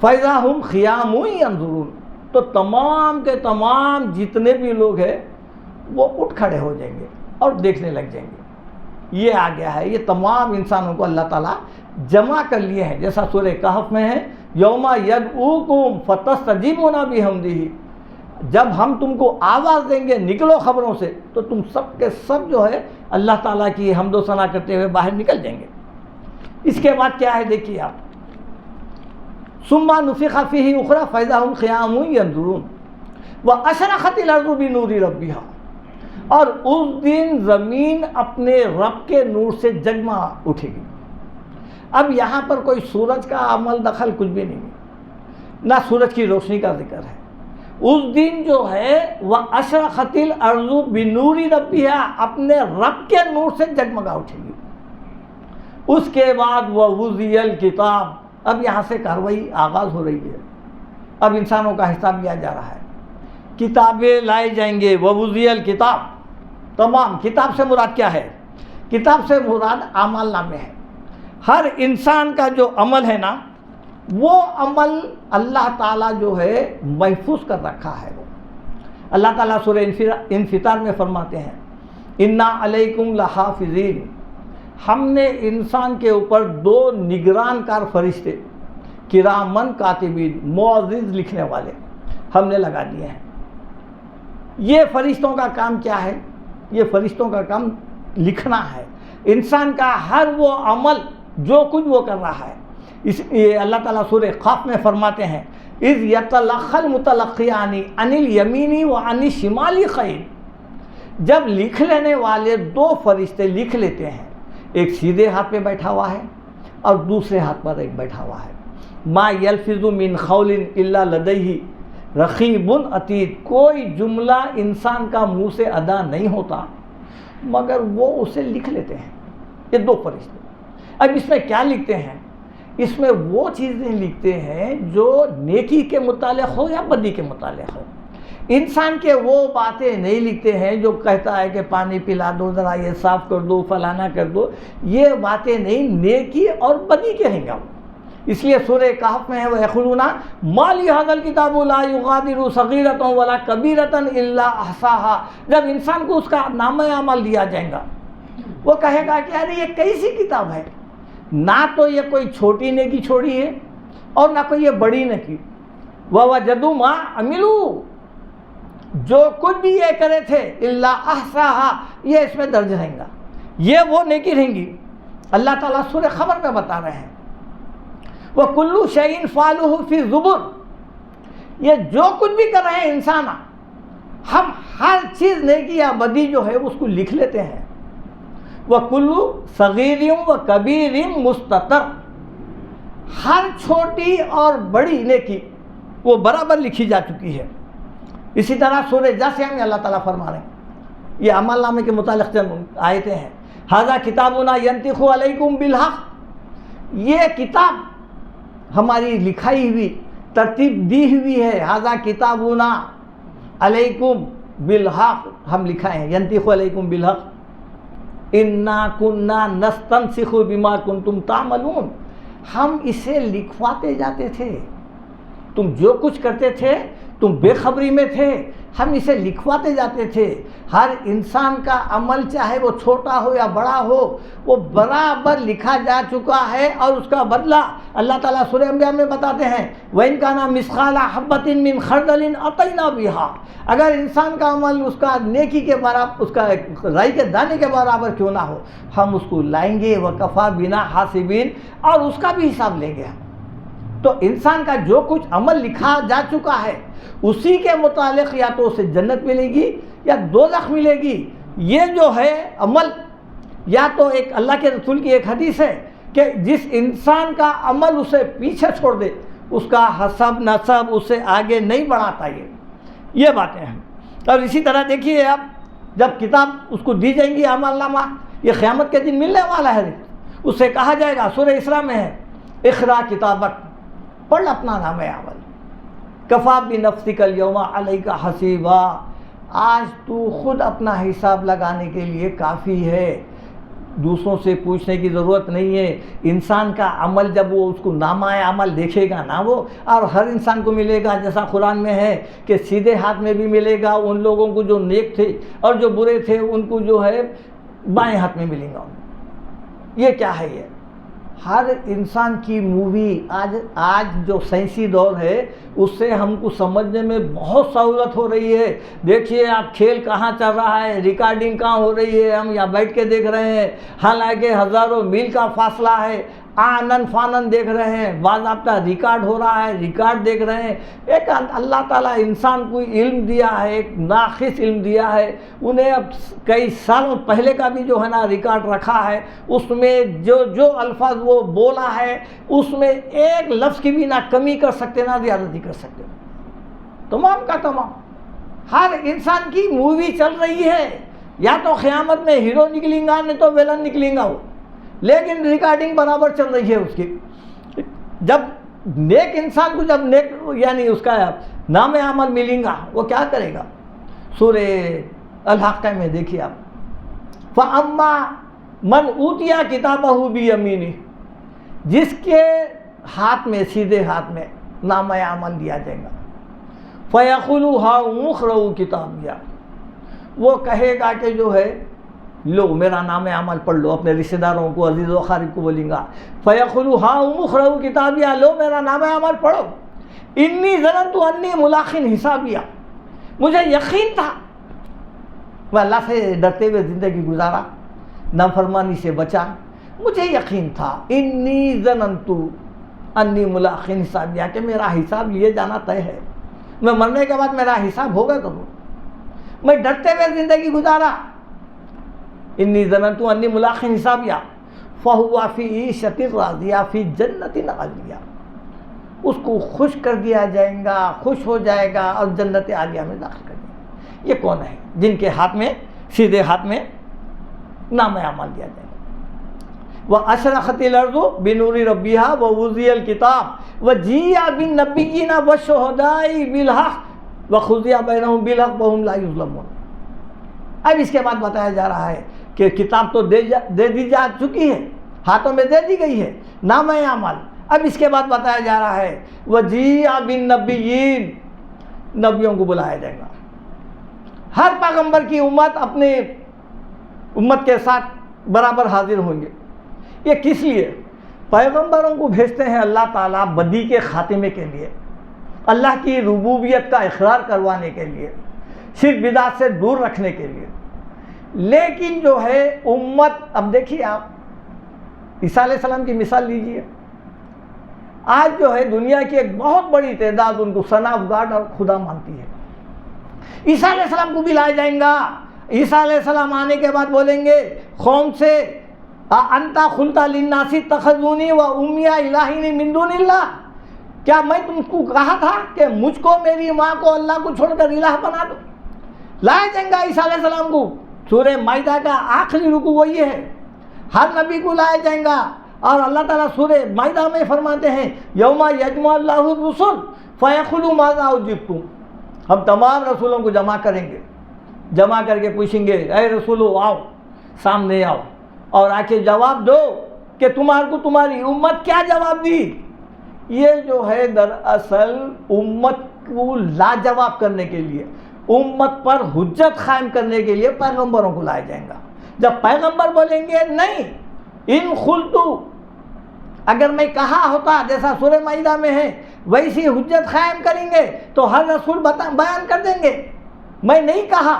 فَإِذَا هُمْ قِيَامٌ يَنظُرُونَ، تو تمام کے تمام جتنے بھی لوگ ہیں وہ اٹھ کھڑے ہو جائیں گے اور دیکھنے لگ جائیں گے۔ یہ آ گیا ہے، یہ تمام انسانوں کو اللہ تعالیٰ جمع کر لیے ہیں، جیسا سورہ کہف میں ہے یوم یدعوکم فتستجیبون بحمدہ، جب ہم تم کو آواز دیں گے نکلو خبروں سے، تو تم سب کے سب جو ہے اللہ تعالیٰ کی حمد و ثنا کرتے ہوئے باہر نکل جائیں گے۔ اس کے بعد کیا ہے دیکھیے آپ، ثم نفخ فیہ اخری فاذا ہم قیام ینظرون واشرقت الارض بنور ربہا، اور اس دن زمین اپنے رب کے نور سے جگمگا اٹھے گی۔ اب یہاں پر کوئی سورج کا عمل دخل کچھ بھی نہیں ہے، نہ سورج کی روشنی کا ذکر ہے۔ اس دن جو ہے واشرقت الارض بنور ربہا، اپنے رب کے نور سے جگمگا اٹھے گی۔ اس کے بعد ووضع الکتاب، اب یہاں سے کارروائی آغاز ہو رہی ہے، اب انسانوں کا حساب لیا جا رہا ہے، کتابیں لائے جائیں گے۔ ووضع الکتاب، تمام کتاب سے مراد کیا ہے؟ کتاب سے مراد اعمال نامے ہے۔ ہر انسان کا جو عمل ہے نا، وہ عمل اللہ تعالیٰ جو ہے محفوظ کر رکھا ہے۔ اللہ تعالیٰ سورہ انفطار میں فرماتے ہیں انا علیکم لحافظین، ہم نے انسان کے اوپر 2 نگران کار فرشتے، کرامن کاتبین، معزز لکھنے والے ہم نے لگا دیے ہیں۔ یہ فرشتوں کا کام کیا ہے؟ یہ فرشتوں کا کام لکھنا ہے، انسان کا ہر وہ عمل جو کچھ وہ کر رہا ہے۔ یہ اللہ تعالیٰ سورہ قاف میں فرماتے ہیں اذ یتلقی المتلقیان عن الیمین وعن الشمال قعید، جب لکھ لینے والے 2 فرشتے لکھ لیتے ہیں، ایک سیدھے ہاتھ پہ بیٹھا ہوا ہے اور دوسرے ہاتھ پر ایک بیٹھا ہوا ہے، ما یلفظ من قول الا لدیہ رقیب عتید، کوئی جملہ انسان کا منہ سے ادا نہیں ہوتا مگر وہ اسے لکھ لیتے ہیں، یہ 2 فرشتے۔ اب اس میں کیا لکھتے ہیں؟ اس میں وہ چیزیں لکھتے ہیں جو نیکی کے متعلق ہو یا بدی کے متعلق ہو۔ انسان کے وہ باتیں نہیں لکھتے ہیں جو کہتا ہے کہ پانی پلا دو، ذرا یہ صاف کر دو، فلانا کر دو، یہ باتیں نہیں، نیکی اور بدی کے ہیں گا۔ اس لیے سورہ کہف میں ہے وَيَقُولُونَ مَا لِهَذَا الْكِتَابُ لَا يُغَادِرُ صَغِيرَةً وَلَا كَبِيرَةً إِلَّا أَحْصَاهَا، جب انسان کو اس کا نامہ اعمال دیا جائے گا، وہ کہے گا کہ ارے یہ کیسی کتاب ہے، نہ تو یہ کوئی چھوٹی نیکی چھوڑی ہے اور نہ کوئی یہ بڑی نیکی۔ وَوَجَدُوا مَا عَمِلُوا، جو کچھ بھی یہ کرے تھے إِلَّا أَحْصَاهَا، یہ اس میں درج رہیں گا، یہ وہ نیکی رہیں گی۔ اللہ تعالیٰ سورہ خبر میں بتا رہے ہیں وَكُلُّ شَيْءٍ فَعَلُوهُ فِي الزُّبُرِ، یہ جو کچھ بھی کر رہے ہیں انسان، ہم ہر چیز نیکی یا بدی جو ہے اس کو لکھ لیتے ہیں۔ وَكُلُّ صَغِيرٍ وَكَبِيرٍ مُسْتَطَرٍ، ہر چھوٹی اور بڑی نیکی وہ برابر لکھی جا چکی ہے۔ اسی طرح سورہ جاسیہ میں اللہ تعالیٰ فرما رہے ہیں، یہ عمل نامے کے متعلق چند آیتیں ہیں، ھذا کتابنا ینطق علیکم بالحق، یہ کتاب ہماری لکھائی ہوئی ترتیب دی ہوئی ہے، ھذا کتابنا علیکم بالحق، ہم لکھائے ہیں، ینطق علیکم بالحق، انا کننا نستنسخ بما کنتم تعملون، ہم اسے لکھواتے جاتے تھے. تم جو کچھ کرتے تھے تم بے خبری میں تھے, ہم اسے لکھواتے جاتے تھے. ہر انسان کا عمل چاہے وہ چھوٹا ہو یا بڑا ہو وہ برابر لکھا جا چکا ہے, اور اس کا بدلہ اللہ تعالیٰ سورہ انبیاء میں بتاتے ہیں وَإِنْ كَانَ مِثْقَالَ حَبَّةٍ مِّنْ خَرْدَلٍ أَتَيْنَا بِهَا. اگر انسان کا عمل اس کا نیکی کے برابر, اس کا رائی کے دانے کے برابر کیوں نہ ہو, ہم اس کو لائیں گے. وَكَفَى بِنَا حَاسِبِينَ, اور اس کا بھی حساب لیں گے ہم. تو انسان کا جو کچھ عمل لکھا جا چکا ہے اسی کے متعلق یا تو اسے جنت ملے گی یا دوزخ ملے گی. یہ جو ہے عمل, یا تو ایک اللہ کے رسول کی ایک حدیث ہے کہ جس انسان کا عمل اسے پیچھے چھوڑ دے اس کا حسب نسب اسے آگے نہیں بڑھاتا. یہ باتیں ہیں. اور اسی طرح دیکھیے آپ, جب کتاب اس کو دی جائیں گی عمل نامہ, یہ قیامت کے دن ملنے والا ہے, اسے کہا جائے گا, سورہ اسراء میں ہے اقرا کتابک, پڑھ اپنا نام عمل. کفا بنفسک الیوم علیک حسیبا, آج تو خود اپنا حساب لگانے کے لیے کافی ہے, دوسروں سے پوچھنے کی ضرورت نہیں ہے. انسان کا عمل جب وہ اس کو نامہ عمل دیکھے گا نا, وہ اور ہر انسان کو ملے گا, جیسا قرآن میں ہے کہ سیدھے ہاتھ میں بھی ملے گا ان لوگوں کو جو نیک تھے, اور جو برے تھے ان کو جو ہے بائیں ہاتھ میں ملیں گا. یہ کیا ہے؟ یہ ہر انسان کی مووی آج جو سائنسی دور ہے اس سے ہم کو سمجھنے میں بہت سہولت ہو رہی ہے. دیکھیے آپ کھیل کہاں چل رہا ہے, ریکارڈنگ کہاں ہو رہی ہے, ہم یہاں بیٹھ کے دیکھ رہے ہیں, حالانکہ ہزاروں میل کا فاصلہ ہے, آنن فانن دیکھ رہے ہیں, باضابطہ ریکارڈ ہو رہا ہے, ریکارڈ دیکھ رہے ہیں. ایک اللہ تعالیٰ انسان کو علم دیا ہے, ایک ناقص علم دیا ہے, انہیں اب کئی سالوں پہلے کا بھی جو ہے نا ریکارڈ رکھا ہے, اس میں جو الفاظ وہ بولا ہے اس میں ایک لفظ کی بھی نہ کمی کر سکتے نہ زیادتی کر سکتے. تمام کا تمام ہر انسان کی مووی چل رہی ہے, یا تو قیامت میں ہیرو نکلیں گا نہیں تو ویلن نکلیں گا وہ, لیکن ریکارڈنگ برابر چل رہی ہے اس کی. جب نیک انسان کو جب نیک یعنی اس کا نام عمل ملیں گا وہ کیا کرے گا؟ سورہ الحاقہ میں دیکھیے آپ, فَأَمَّا مَنْ أُوتِيَ كِتَابَهُ بِيَمِينِهِ, جس کے ہاتھ میں سیدھے ہاتھ میں نام عمل دیا جائے گا, فَيَقُولُ هَاؤُمُ اقْرَءُوا كِتَابِيَهْ, وہ کہے گا کہ جو ہے لو میرا نام عمل پڑھ لو. اپنے رشتہ داروں کو, عزیز و اقارب کو بولیں گا, فَيَقُولُ هَاؤُمُ اقْرَءُوا كِتَابِيَهْ, لو میرا نام عمل پڑھو. اِنِّي ظَنَنْتُ أَنِّي مُلَاقٍ حِسَابِيَهْ, مجھے یقین تھا, میں اللہ سے ڈرتے ہوئے زندگی گزارا, نافرمانی سے بچا, مجھے یقین تھا. اِنِّي ظَنَنْتُ أَنِّي مُلَاقٍ حِسَابِيَهْ, کہ میرا حساب لیے جانا طے ہے, میں مرنے کے بعد میرا حساب ہوگا ضرور. میں ڈرتے ہوئے زندگی گزارا. انی ظننت انی ملاق حسابیہ فہو فی عیشۃ راضیہ فی جنت عالیہ, اس کو خوش کر دیا جائے گا, خوش ہو جائے گا اور جنت عالیہ میں داخل کر دیا. یہ کون ہے؟ جن کے ہاتھ میں سیدھے ہاتھ میں نام عمل دیا جائے گا. وَأَشْرَقَتِ الْأَرْضُ بِنُورِ رَبِّهَا وَوُضِعَ الْكِتَابُ وَجِيءَ بِالنَّبِيِّينَ وَالشُّهَدَاءِ بِالْحَقِّ وَقُضِيَ بَيْنَهُم بِالْحَقِّ وَهُمْ لَا يُظْلَمُونَ. اب اس کے بعد بتایا جا رہا ہے کہ کتاب تو دے دی جا چکی ہے, ہاتھوں میں دے دی گئی ہے نام عمل. اب اس کے بعد بتایا جا رہا ہے وَجِيءَ بِالنَّبِيِّينَ, نبیوں کو بلایا جائے گا. ہر پیغمبر کی امت اپنے امت کے ساتھ برابر حاضر ہوں گے. یہ کس لیے؟ پیغمبروں کو بھیجتے ہیں اللہ تعالیٰ بدی کے خاتمے کے لیے, اللہ کی ربوبیت کا اقرار کروانے کے لیے, شرک بدعت سے دور رکھنے کے لیے. لیکن جو ہے امت, اب دیکھیے آپ عیسیٰ علیہ السلام کی مثال لیجئے. آج جو ہے دنیا کی ایک بہت بڑی تعداد ان کو سن آف گاڈ اور خدا مانتی ہے. عیسیٰ علیہ السلام کو بھی لایا جائیں گا. عیسیٰ علیہ السلام آنے کے بعد بولیں گے قوم سے انت قلت للناس اتخذونی و امی الہین من دون اللہ, کیا میں تم کو کہا تھا کہ مجھ کو, میری ماں کو, اللہ کو چھوڑ کر الہ بنا دو؟ لایا جائیں گا عیسیٰ علیہ السلام کو. سورہ مائدہ کا آخری رکوع وہی ہے, ہر نبی کو لایا جائیں گا. اور اللہ تعالیٰ سورہ مائدہ میں فرماتے ہیں یوم یجمع اللہ الرسل فیقول ماذا اجبتم, ہم تمام رسولوں کو جمع کریں گے, جمع کر کے پوچھیں گے اے رسولو آؤ, سامنے آؤ اور آ کے جواب دو کہ تمہارے کو تمہاری امت کیا جواب دی؟ یہ جو ہے دراصل امت کو لاجواب کرنے کے لیے، امت پر حجت قائم کرنے کے لیے پیغمبروں کو لایا جائے گا۔ جب پیغمبر بولیں گے نہیں ان خلتو، اگر میں کہا ہوتا جیسا سورہ مائدہ میں ہے ویسی حجت قائم کریں گے تو ہر رسول بیان کر دیں گے، میں نہیں کہا،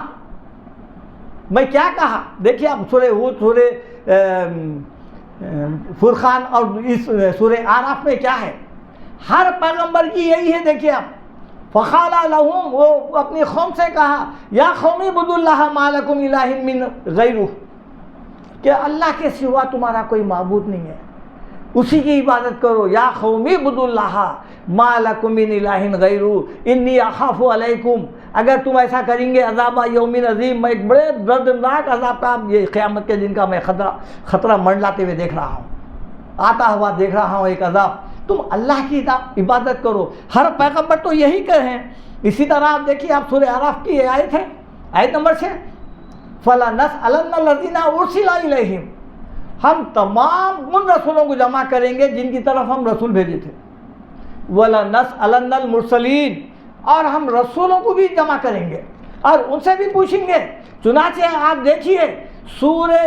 میں کیا کہا؟ دیکھیے آپ سورہ ہود، سورہ فرقان اور اس سورہ اعراف میں کیا ہے؟ ہر پیغمبر کی یہی ہے۔ دیکھیے آپ، فقال لهم، وہ اپنی قوم سے کہا یا قوم اعبدوا اللہ ما لکم الہ من غیرہ، کہ اللہ کے سوا تمہارا کوئی معبود نہیں ہے، اسی کی عبادت کرو۔ یا قوم اعبدوا اللہ ما لکم من الہ غیرہ انی اخاف علیکم، اگر تم ایسا کریں گے عذاب یوم عظیم، میں ایک بڑے دردناک عذاب کا، یہ قیامت کے دن کا میں خطرہ منڈلاتے ہوئے دیکھ رہا ہوں، آتا ہوا دیکھ رہا ہوں ایک عذاب، تم اللہ کی عبادت کرو۔ ہر پیغمبر تو یہی کہیں۔ اسی طرح آپ دیکھیے، آپ سورہ اعراف کی آیت ہے، آیت نمبر 6، فَلَنَسْأَلَنَّ الَّذِينَ أُرْسِلَ إِلَيْهِمْ، ہم تمام ان رسولوں کو جمع کریں گے جن کی طرف ہم رسول بھیجے تھے، وَلَنَسْأَلَنَّ الْمُرْسَلِينَ، اور ہم رسولوں کو بھی جمع کریں گے اور ان سے بھی پوچھیں گے۔ چنانچہ آپ دیکھیے سورہ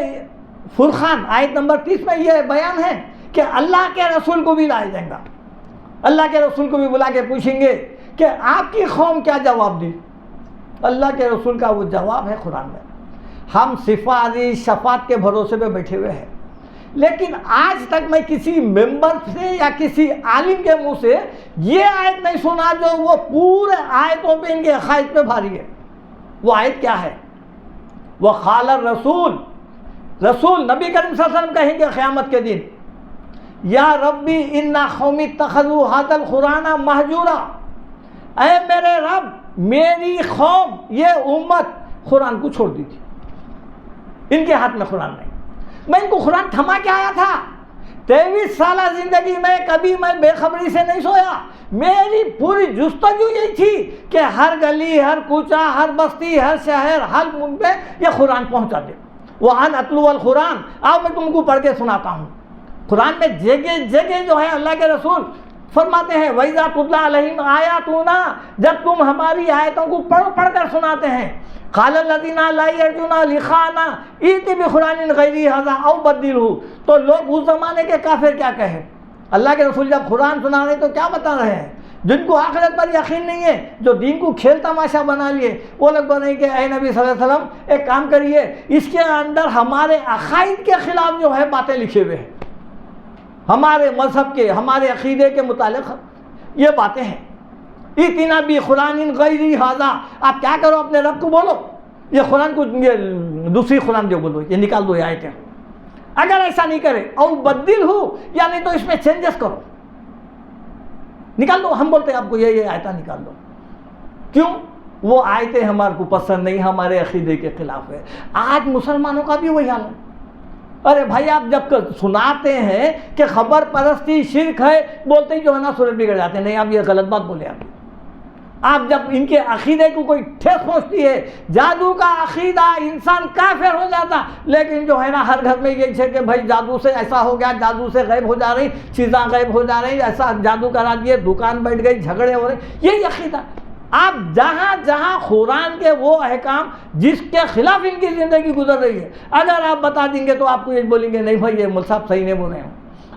فرقان آیت نمبر 30 میں یہ بیان ہے کہ اللہ کے رسول کو بھی لایا جائے گا، اللہ کے رسول کو بھی بلا کے پوچھیں گے کہ آپ کی قوم کیا جواب دی۔ اللہ کے رسول کا وہ جواب ہے قرآن میں۔ ہم صفاتی شفاعت کے بھروسے پہ بیٹھے ہوئے ہیں، لیکن آج تک میں کسی ممبر سے یا کسی عالم کے منہ سے یہ آیت نہیں سنا جو وہ پورے آیتوں پہ ان کے عقائد پہ بھاری ہے۔ وہ آیت کیا ہے؟ وقال الرسول، رسول نبی کریم صلی اللہ علیہ وسلم کہیں گے قیامت کے دن، یا ربی ان قومی اتخذوا ھذا القرآن مہجورا، اے میرے رب میری قوم یہ امت قرآن کو چھوڑ دی تھی، ان کے ہاتھ میں قرآن نہیں، میں ان کو قرآن تھما کے آیا تھا، 23 سالہ زندگی میں کبھی میں بے خبری سے نہیں سویا، میری پوری جستجو یہی تھی کہ ہر گلی، ہر کوچہ، ہر بستی، ہر شہر، ہر ملک میں یہ قرآن پہنچا دے۔ وَأَنْ أَتْلُوَ الْقُرْآنَ، آؤ میں تم کو پڑھ کے سناتا ہوں۔ قرآن میں جگہ جگہ جو ہے اللہ کے رسول فرماتے ہیں وَإِذَا تُتْلَىٰ عَلَيْهِمْ آيَاتُنَا، جب تم ہماری آیتوں کو پڑھ کر سناتے ہیں، قَالَ الَّذِينَ لَا يَرْجُونَ لِقَاءَنَا ائْتِ بِقُرْآنٍ غَيْرِ هَٰذَا أَوْ بَدِّلْهُ، تو لوگ اس زمانے کے کافر کیا کہیں؟ اللہ کے رسول جب قرآن سنا رہے تو کیا بتا رہے ہیں؟ جن کو آخرت پر یقین نہیں ہے، جو دین کو کھیل تماشا بنا لیے، وہ لوگ بنائیں کہ اے نبی صلی اللہ علیہ وسلم ایک کام کریے، اس کے اندر ہمارے عقائد کے خلاف جو ہے باتیں لکھے ہوئے ہیں، ہمارے مذہب کے، ہمارے عقیدے کے متعلق یہ باتیں ہیں۔ ائتنا بقرآن غیر ھذا، آپ کیا کرو اپنے رب کو بولو یہ قرآن کو، یہ دوسری قرآن جو بولو، یہ نکال دو یہ آیتیں، اگر ایسا نہیں کرے او بدل ہو، یعنی تو اس میں چینجز کرو، نکال دو، ہم بولتے ہیں آپ کو یہ آیتیں نکال دو۔ کیوں؟ وہ آیتیں ہمارے کو پسند نہیں، ہمارے عقیدے کے خلاف ہے۔ آج مسلمانوں کا بھی وہی حال ہے۔ ارے بھائی آپ جب سناتے ہیں کہ خبر پرستی شرک ہے، بولتے ہی جو ہے نا صورت بگڑ جاتے ہیں، نہیں آپ یہ غلط بات بولے۔ آپ جب ان کے عقیدے کو کوئی ٹھیس پہنچتی ہے، جادو کا عقیدہ انسان کافر ہو جاتا، لیکن جو ہے نا ہر گھر میں یہ ہے کہ بھائی جادو سے ایسا ہو گیا، جادو سے غائب ہو جا رہی چیزاں، غائب ہو جا رہی، ایسا جادو کرا دیے، دکان بیٹھ گئی، جھگڑے ہو رہے، یہی عقیدہ۔ آپ جہاں جہاں قرآن کے وہ احکام جس کے خلاف ان کی زندگی گزر رہی ہے، اگر آپ بتا دیں گے تو آپ کو یہ بولیں گے نہیں بھائی یہ مول صاحب صحیح نہیں بول رہے ہیں،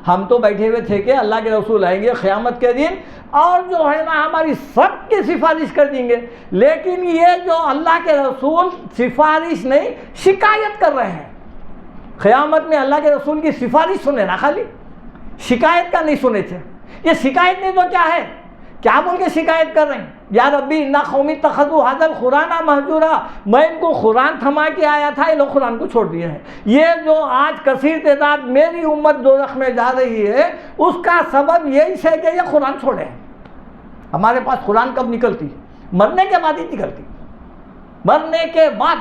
ہم تو بیٹھے ہوئے تھے کہ اللہ کے رسول آئیں گے قیامت کے دن اور جو ہے نا ہماری سب کی سفارش کر دیں گے، لیکن یہ جو اللہ کے رسول سفارش نہیں شکایت کر رہے ہیں، قیامت میں اللہ کے رسول کی سفارش سنے نا، خالی شکایت کا نہیں سنے تھے۔ یہ شکایت نہیں تو کیا ہے؟ کیا بول کے شکایت کر رہے ہیں؟ یا ربی ان قومی اتخذوا ھذا القرآن مہجورا، میں ان کو قرآن تھما کے آیا تھا، یہ لوگ قرآن کو چھوڑ دیے ہیں۔ یہ جو آج کثیر تعداد میری امت دوزخ میں جا رہی ہے، اس کا سبب یہی ہے کہ یہ قرآن چھوڑے ہیں۔ ہمارے پاس قرآن کب نکلتی؟ مرنے کے بعد ہی نکلتی، مرنے کے بعد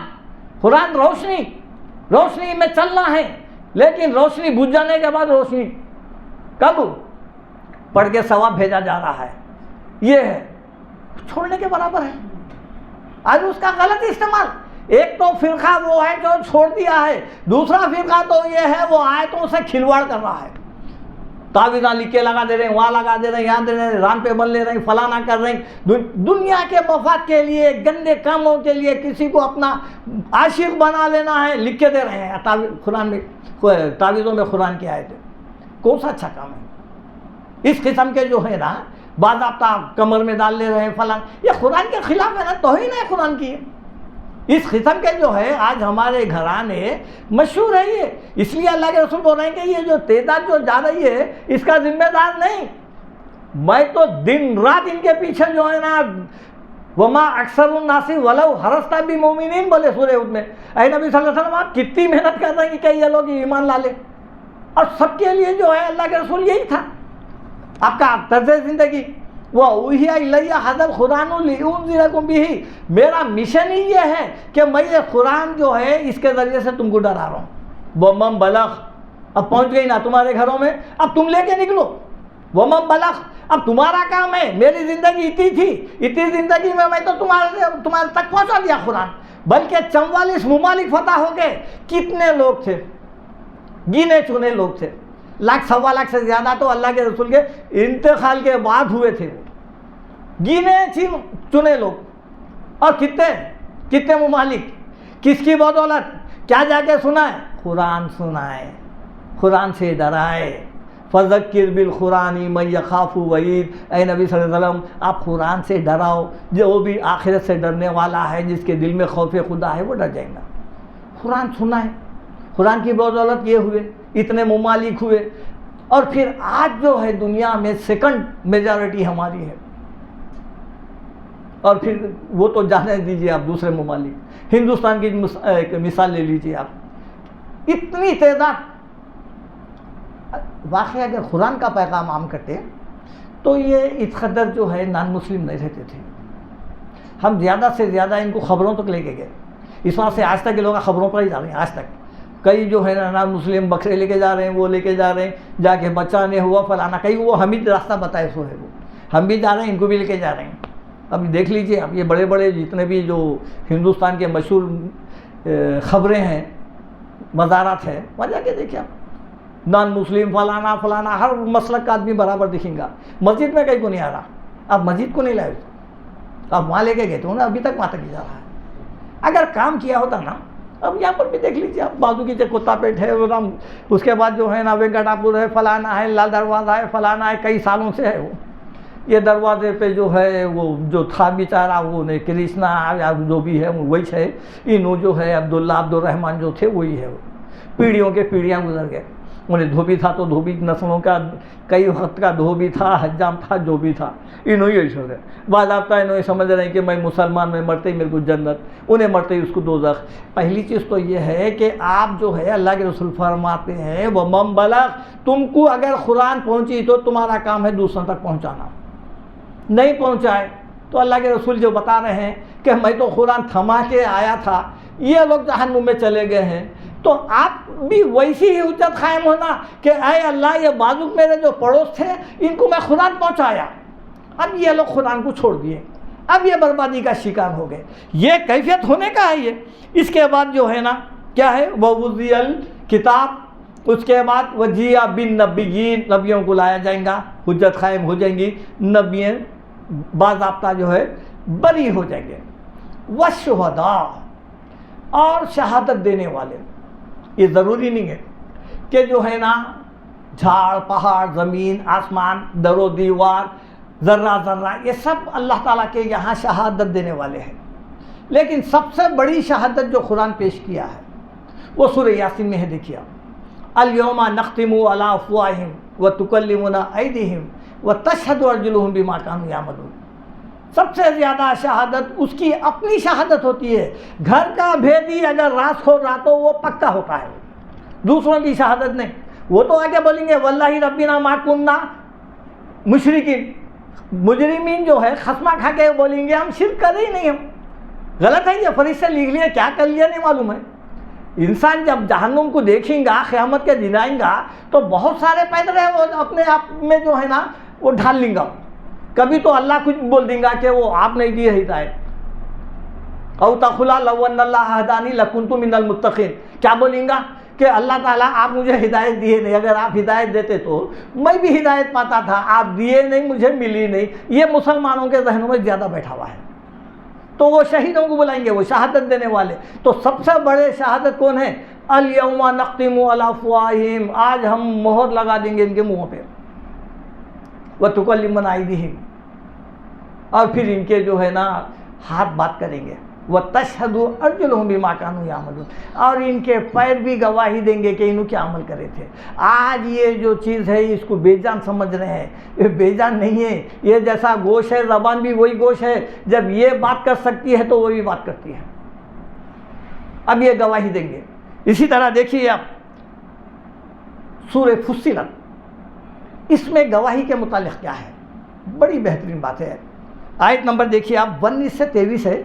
قرآن روشنی میں چلنا ہے، لیکن روشنی بجھ جانے کے بعد روشنی کب پڑھ کے ثواب بھیجا جا رہا ہے، یہ ہے چھوڑنے کے برابر ہے۔ آج اس کا غلط استعمال ایک تو فرقہ وہ ہے جو چھوڑ دیا ہے، دوسرا فرقہ تو یہ ہے وہ آیتوں سے کھلواڑ کر رہا ہے، تعویذاں لکھ کے لگا دے رہے ہیں، وہاں لگا دے رہے ہیں، یہاں دے رہے ہیں، ران پہ بن لے رہے ہیں، فلانا کر رہے ہیں، دنیا کے مفاد کے لیے، گندے کاموں کے لیے کسی کو اپنا عاشق بنا لینا ہے، لکھ کے دے رہے ہیں قرآن میں، تعویذوں میں قرآن کی آیتیں۔ کون سا اچھا کام ہے؟ اس قسم کے جو ہے نا باضابطہ کمر میں ڈال لے رہے ہیں فلاں، یہ قرآن کے خلاف ہے نا، توہین ہے قرآن کی۔ اس قسم کے جو ہے آج ہمارے گھرانے مشہور ہے یہ، اس لیے اللہ کے رسول بول رہے ہیں کہ یہ جو تعداد جو جا رہی ہے اس کا ذمہ دار نہیں، میں تو دن رات ان کے پیچھے جو ہے نا، وما اکثر الناس ولو حرصت بمؤمنین بولے سورہ ہود میں، اے نبی صلی اللہ علیہ وسلم آپ کتنی محنت کر رہے ہیں کہ یہ لوگ ایمان لا لیں، اور سب کے لیے جو ہے اللہ کے رسول یہی تھا آپ کا طرز زندگی۔ وَأُوحِيَ إِلَيَّ هَذَا الْقُرْآنُ لِأُنذِرَكُم بِهِ، میرا مشن ہی یہ ہے کہ میں یہ قرآن جو ہے اس کے ذریعے سے تم کو ڈرا رہا ہوں۔ وَمَن بَلَغَ، اب پہنچ گئی نا تمہارے گھروں میں، اب تم لے کے نکلو۔ وَمَن بَلَغَ، اب تمہارا کام ہے، میری زندگی اتنی تھی، اتنی زندگی میں تو تمہارے تک پہنچا دیا قرآن، بلکہ 44 ممالک فتح ہو گئے۔ کتنے لوگ تھے؟ گنے چنے لوگ تھے، لاکھ سوا لاکھ سے زیادہ تو اللہ کے رسول کے انتقال کے بعد ہوئے تھے، گنے چنے لوگ، اور کتنے ممالک، کس کی بدولت؟ کیا جا کے سنائے؟ قرآن سنائے، قرآن سے ڈرائے۔ فذکر بالقرآن من یخاف وعید، اے نبی صلی اللہ علیہ وسلم آپ قرآن سے ڈراؤ، جو بھی آخرت سے ڈرنے والا ہے، جس کے دل میں خوف خدا ہے وہ ڈر جائے گا۔ قرآن سنائے، قرآن کی بدولت یہ ہوئے، اتنے ممالک ہوئے، اور پھر آج جو ہے دنیا میں سیکنڈ میجارٹی ہماری ہے، اور پھر وہ تو جانے دیجیے آپ دوسرے ممالک، ہندوستان کی ایک مثال لے لیجیے آپ، اتنی تعداد۔ واقعی اگر قرآن کا پیغام عام کرتے تو یہ اس قدر جو ہے نان مسلم نہیں رہتے تھے، ہم زیادہ سے زیادہ ان کو خبروں تک لے کے گئے، اس واسطے سے آج تک یہ لوگ خبروں پر ہی جا رہے ہیں، آج تک کئی جو ہے نان مسلم بکرے لے کے جا رہے ہیں، وہ لے کے جا رہے ہیں، جا کے بچہ نہیں ہوا فلانا، کئی وہ ہم ہی راستہ بتائے سو ہے، وہ ہم بھی جا رہے ہیں، ان کو بھی لے کے جا رہے ہیں۔ اب دیکھ لیجئے، اب یہ بڑے بڑے جتنے بھی جو ہندوستان کے مشہور خبریں ہیں، مزارات ہیں، وہاں جا کے دیکھیں آپ، نان مسلم فلانا فلانا، ہر مسلک کا آدمی برابر دکھیں گا۔ مسجد میں کہیں کو نہیں آ رہا، آپ مسجد کو نہیں لائے، آپ وہاں لے کے گئے تو انہیں ابھی تک وہاں تک ہی جا رہا ہے۔ اگر کام کیا ہوتا نا، اب یہاں پر بھی دیکھ لیجیے آپ، بازو کی کتا پیٹ ہے، اس کے بعد جو ہے نا وینکٹاپور ہے، فلانا ہے، لال دروازہ ہے، فلانا ہے، کئی سالوں سے ہے وہ، یہ دروازے پہ جو ہے وہ جو تھا بیچارہ، وہ نے کرشنا یا جو بھی ہے وہی ہے، انہوں جو ہے عبداللہ عبدالرحمن جو تھے وہی ہے، وہ پیڑھیوں کے پیڑھیاں گزر گئے، انہیں دھوبی تھا تو دھوبی نسلوں کا کئی وقت کا دھوبی تھا، حجام تھا، جو بھی تھا، انہوں ہی چھوڑ گئے۔ باضابطہ انہوں یہ سمجھ رہے ہیں کہ میں مسلمان، میں مرتے ہی میرے کو جنت، انہیں مرتے ہی اس کو دوزخ۔ پہلی چیز تو یہ ہے کہ آپ جو ہے اللہ کے رسول فرماتے ہیں وَمَن بَلَغَ، تم کو اگر قرآن پہنچی تو تمہارا کام ہے دوسروں تک پہنچانا، نہیں پہنچائے تو اللہ کے رسول جو بتا رہے ہیں کہ میں تو قرآن تھما کے آیا تھا، یہ لوگ جہنم میں چلے گئے ہیں، تو آپ بھی ویسی ہی حجت قائم ہونا کہ اے اللہ یہ بازوق میرے جو پڑوس تھے ان کو میں قرآن پہنچایا، اب یہ لوگ قرآن کو چھوڑ دیے، اب یہ بربادی کا شکار ہو گئے، یہ کیفیت ہونے کا ہے یہ۔ اس کے بعد جو ہے نا کیا ہے، وَوُضِّعَ الْکِتَابُ، اس کے بعد وَجِیعَ بِالنَّبِیِّینَ، نبیوں کو لایا جائے گا، حجت قائم ہو جائیں گی، نبی باضابطہ جو ہے بری ہو جائیں گے، وَالشُّہَدَاءُ، اور شہادت دینے والے۔ یہ ضروری نہیں ہے کہ جو ہے نا جھاڑ پہاڑ زمین آسمان در و دیوار ذرہ ذرہ یہ سب اللہ تعالیٰ کے یہاں شہادت دینے والے ہیں، لیکن سب سے بڑی شہادت جو قرآن پیش کیا ہے وہ سورہ یاسین میں ہے، دیکھیے الیوم نختم علی افواہہم وتکلمنا ایدیہم وتشہد ارجلہم بما کانوا یعملون۔ سب سے زیادہ شہادت اس کی اپنی شہادت ہوتی ہے، گھر کا بھیدی اگر راز کھول رہا تو وہ پکا ہوتا ہے، دوسروں کی شہادت نہیں۔ وہ تو آگے بولیں گے واللہ ربنا ما کننا مشرکین، مجرمین جو ہے خصمہ کھا کے بولیں گے ہم شرک کرے ہی نہیں، ہم غلط ہے، یہ فرشتے لکھ لیے کیا کر لیا نہیں معلوم ہے۔ انسان جب جہنم کو دیکھیں گا، قیامت کے دن آئیں گا تو بہت سارے پیدرے وہ اپنے آپ میں جو ہے نا وہ ڈھال لیں گا، کبھی تو اللہ کچھ بول دیں گا کہ وہ آپ نہیں دی ہے ہدایت، او تقولا لو ان اللہ ہدانی لکنت من المتقین، کیا بولیں گا کہ اللہ تعالیٰ آپ مجھے ہدایت دیے نہیں، اگر آپ ہدایت دیتے تو میں بھی ہدایت پاتا تھا، آپ دیے نہیں مجھے ملی نہیں۔ یہ مسلمانوں کے ذہنوں میں زیادہ بیٹھا ہوا ہے۔ تو وہ شہیدوں کو بلائیں گے، وہ شہادت دینے والے۔ تو سب سے بڑے شہادت کون ہیں؟ الیوم نختم علی افواہہم، آج ہم مہر لگا دیں گے ان کے منہوں پہ، وتکلمنا ایدیہم، اور پھر ان کے جو ہے نا ہاتھ بات کریں گے، وتشہد ارجلہم بما کانوا یعملون، اور ان کے پیر بھی گواہی دیں گے کہ انہوں کیا عمل کرے تھے۔ آج یہ جو چیز ہے اس کو بے جان سمجھ رہے ہیں، یہ بے جان نہیں ہے، یہ جیسا گوشت ہے، زبان بھی وہی گوشت ہے، جب یہ بات کر سکتی ہے تو وہ بھی بات کرتی ہے۔ اب یہ گواہی دیں گے۔ اسی طرح دیکھیے آپ سورہ فصلت، اس میں گواہی کے متعلق کیا ہے، بڑی بہترین بات ہے۔ آیت نمبر دیکھیے آپ 19 سے 23 ہے،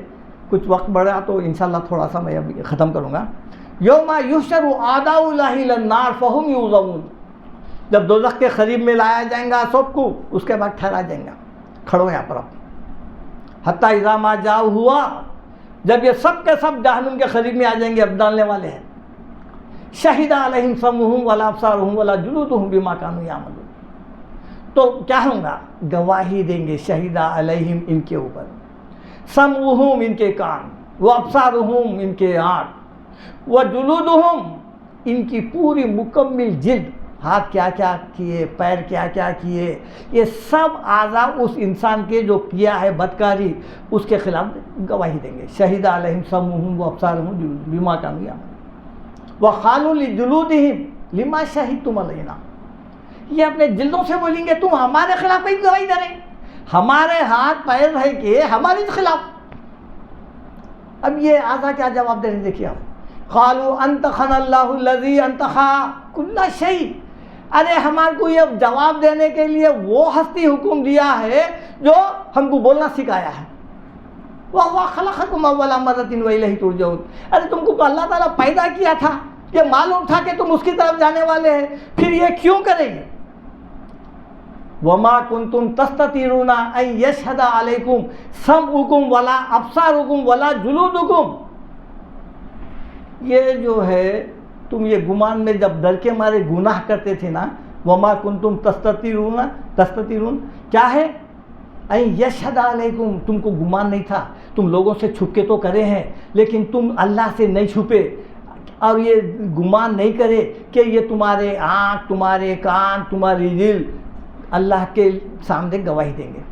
کچھ وقت بڑھا تو انشاءاللہ تھوڑا سا میں اب ختم کروں گا۔ یوم یحشر اعداء اللہ الی النار فہم یوزعون، جب دوزخ کے قریب میں لایا جائیں گا سب کو، اس کے بعد ٹھہرایا جائیں گا، کھڑو یہاں پر اب، حتی اذا ما جاؤ ہوا، جب یہ سب کے سب جہنم کے قریب میں آ جائیں گے، اب ڈالنے والے ہیں۔ شہد علیہم سمعہم ولا ابصارہم ولا جلودہم بما کانوا یعملون، تو کیا ہوگا؟ گواہی دیں گے شہد علیہم، ان کے اوپر، سمعہم ان کے کان، وابصارہم ان کے آنکھ، وجلودہم ان کی پوری مکمل جلد، ہاتھ کیا کیا کیے، پیر کیا کیا کیے، یہ سب اعضاء اس انسان کے جو کیا ہے بدکاری، اس کے خلاف گواہی دیں گے۔ شہد علیہم سمعہم وابصارہم بما کانوا یعملون وقالوا لجلودہم لما شہدتم علینا، یہ اپنے جلدوں سے بولیں گے تم ہمارے خلاف کوئی گواہی دے رہے ہیں، ہمارے ہاتھ پیر رہ کے ہمارے خلاف۔ اب یہ اعضاء کیا جواب دے رہے ہیں، دیکھیے آپ، قالوا انطقنا اللہ الذی انطق کل شیء، ارے ہمارے کو یہ جواب دینے کے لیے وہ ہستی حکم دیا ہے جو ہم کو بولنا سکھایا ہے۔ وَهُوَ خَلَقَكُمْ أَوَّلَ مَرَّةٍ وَإِلَيْهِ تُرْجَعُونَ، ارے تم کو اللہ تعالیٰ پیدا کیا تھا، یہ معلوم تھا کہ تم اس کی طرف جانے والے ہیں، پھر یہ کیوں کریں گے؟ وَمَا كُنْتُمْ تَسْتَطِيعُونَ أَن يَشْهَدَ عَلَيْكُمْ سَمْعُكُمْ وَلَا أَبْصَارُكُمْ وَلَا جُلُودُكُمْ، یہ جو ہے تم یہ گمان میں جب ڈر کے مارے گناہ کرتے تھے نا، وَمَا كُنْتُمْ تَسْتَطِيعُونَ کیا ہے؟ اَن يَشْهَدَ عَلَيْكُمْ، تم کو گمان نہیں تھا، تم لوگوں سے چھپ کے تو کرے ہیں لیکن تم اللہ سے نہیں چھپے، اور یہ گمان نہیں کرے کہ یہ تمہارے آنکھ، تمہارے کان، تمہاری دل اللہ کے سامنے گواہی دیں گے۔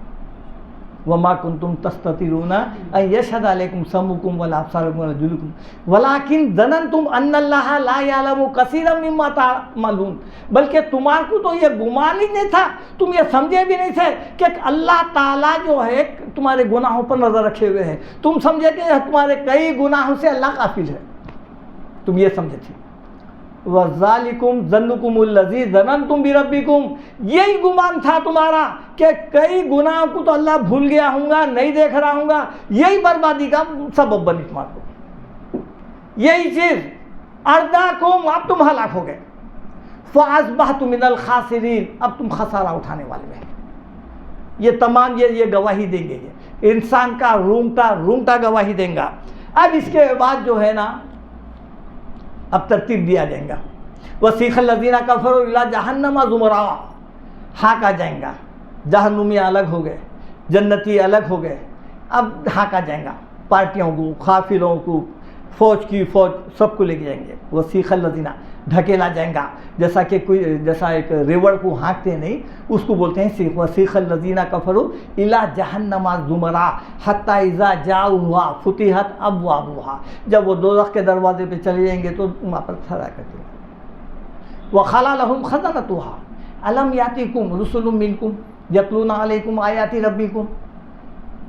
وما کنتم تستترون ان یشهد علیکم سمعکم ولا ابصارکم ولا جلودکم ولکن ظننتم ان اللہ لا یعلم کثیرا مما تعملون، بلکہ تمہارے کو تو یہ گمان ہی نہیں تھا، تم یہ سمجھے بھی نہیں تھے کہ اللہ تعالیٰ جو ہے تمہارے گناہوں پر نظر رکھے ہوئے ہیں، تم سمجھے کہ تمہارے کئی گناہوں سے اللہ غافل ہے، تم یہ سمجھے تھے۔ وَذَلِكُمْ ظَنُّكُمُ الَّذِي ظَنَنْتُمْ بِرَبِّكُمْ، یہی گمان تھا تمہارا کہ کئی گناہوں کو تو اللہ بھول گیا ہوں گا، نہیں دیکھ رہا ہوں گا، یہی بربادی کا سبب بنی تمہارے کو، یہی چیز ارداکم، اب تم ہلاک ہو گئے، فَأَصْبَحْتُمْ مِنَ الْخَاسِرِينَ، اب تم خسارہ اٹھانے والے ہیں۔ یہ تمام یہ گواہی دیں گے، یہ انسان کا رونگٹا گواہی دیں گا۔ اب اس کے بعد جو ہے نا اب ترتیب دیا جائیں گا، وَسِيقَ الَّذِينَ كَفَرُوا إِلَىٰ جَهَنَّمَ زُمَرًا، ہانکا جائیں گا، جہنمی الگ ہو گئے، جنتی الگ ہو گئے، اب ہانکا جائیں گا، پارٹیوں کو، قافلوں کو، فوج کی فوج سب کو لے کے جائیں گے۔ وَسِيقَ الَّذِينَ، ڈھکیلا جائیں گا، جیسا کہ جیسا ایک ریوڑ کو ہانکتے نہیں، اس کو بولتے ہیں سیخ۔ وَسِيقَ الَّذِينَ كَفَرُوا إِلَىٰ جَهَنَّمَ زُمَرًا حَتَّىٰ إِذَا جَاءُوهَا فُتِحَتْ أَبْوَابُهَا، جب وہ دوزخ کے دروازے پہ چلے جائیں گے تو وہاں پر کھڑا کرتے ہیں۔ وَقَالَ لَهُمْ خَزَنَتُهَا أَلَمْ يَأْتِكُمْ رُسُلٌ مِّنكُمْ يَتْلُونَ عَلَيْكُمْ آيَاتِ رَبِّكُمْ،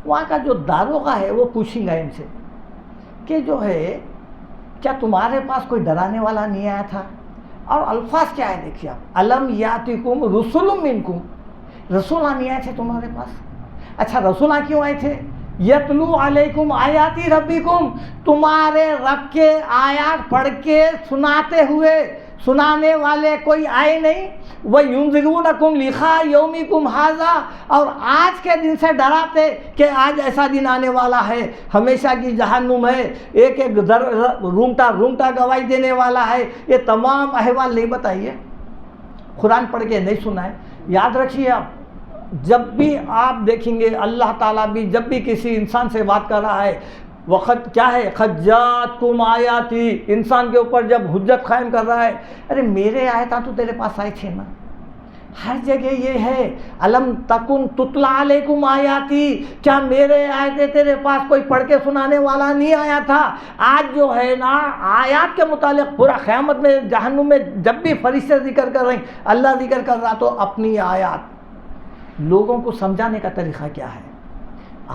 وہاں کا جو داروغہ ہے وہ پوچھیں گا ان سے کہ جو ہے کیا تمہارے پاس کوئی ڈرانے والا نہیں آیا تھا؟ اور الفاظ کیا ہے دیکھیے آپ، الم یاتکم رسول منکم، رسول نہیں آئے تھے تمہارے پاس؟ اچھا رسول کیوں آئے تھے؟ یتلو علیکم آیاتی ربکم، تمہارے رب کے آیات پڑھ کے سناتے ہوئے، سنانے والے کوئی آئے نہیں. وَيُنذِرُونَكُمْ لِقَاءَ يَوْمِكُمْ هَذَا, اور آج کے دن سے ڈراتے کہ آج ایسا دن آنے والا ہے, ہمیشہ کی جہنم ہے, ایک ایک رونگٹا گواہی دینے والا ہے. یہ تمام احوال نہیں بتائیے, قرآن پڑھ کے نہیں سنا ہے. یاد رکھیے آپ, جب بھی آپ دیکھیں گے اللہ تعالیٰ بھی جب بھی کسی انسان سے بات کر رہا ہے, وقت کیا ہے, خجاتکم آیاتی, انسان کے اوپر جب حجت قائم کر رہا ہے, ارے میرے آیتاں تو تیرے پاس آئے تھے نا. ہر جگہ یہ ہے, الم تکن تتلا علیکم آیاتی, کیا میرے آیتیں تیرے پاس کوئی پڑھ کے سنانے والا نہیں آیا تھا؟ آج جو ہے نا آیات کے متعلق پورا قیامت میں جہنم میں جب بھی فرشتے ذکر کر رہے ہیں, اللہ ذکر کر رہا, تو اپنی آیات لوگوں کو سمجھانے کا طریقہ کیا ہے؟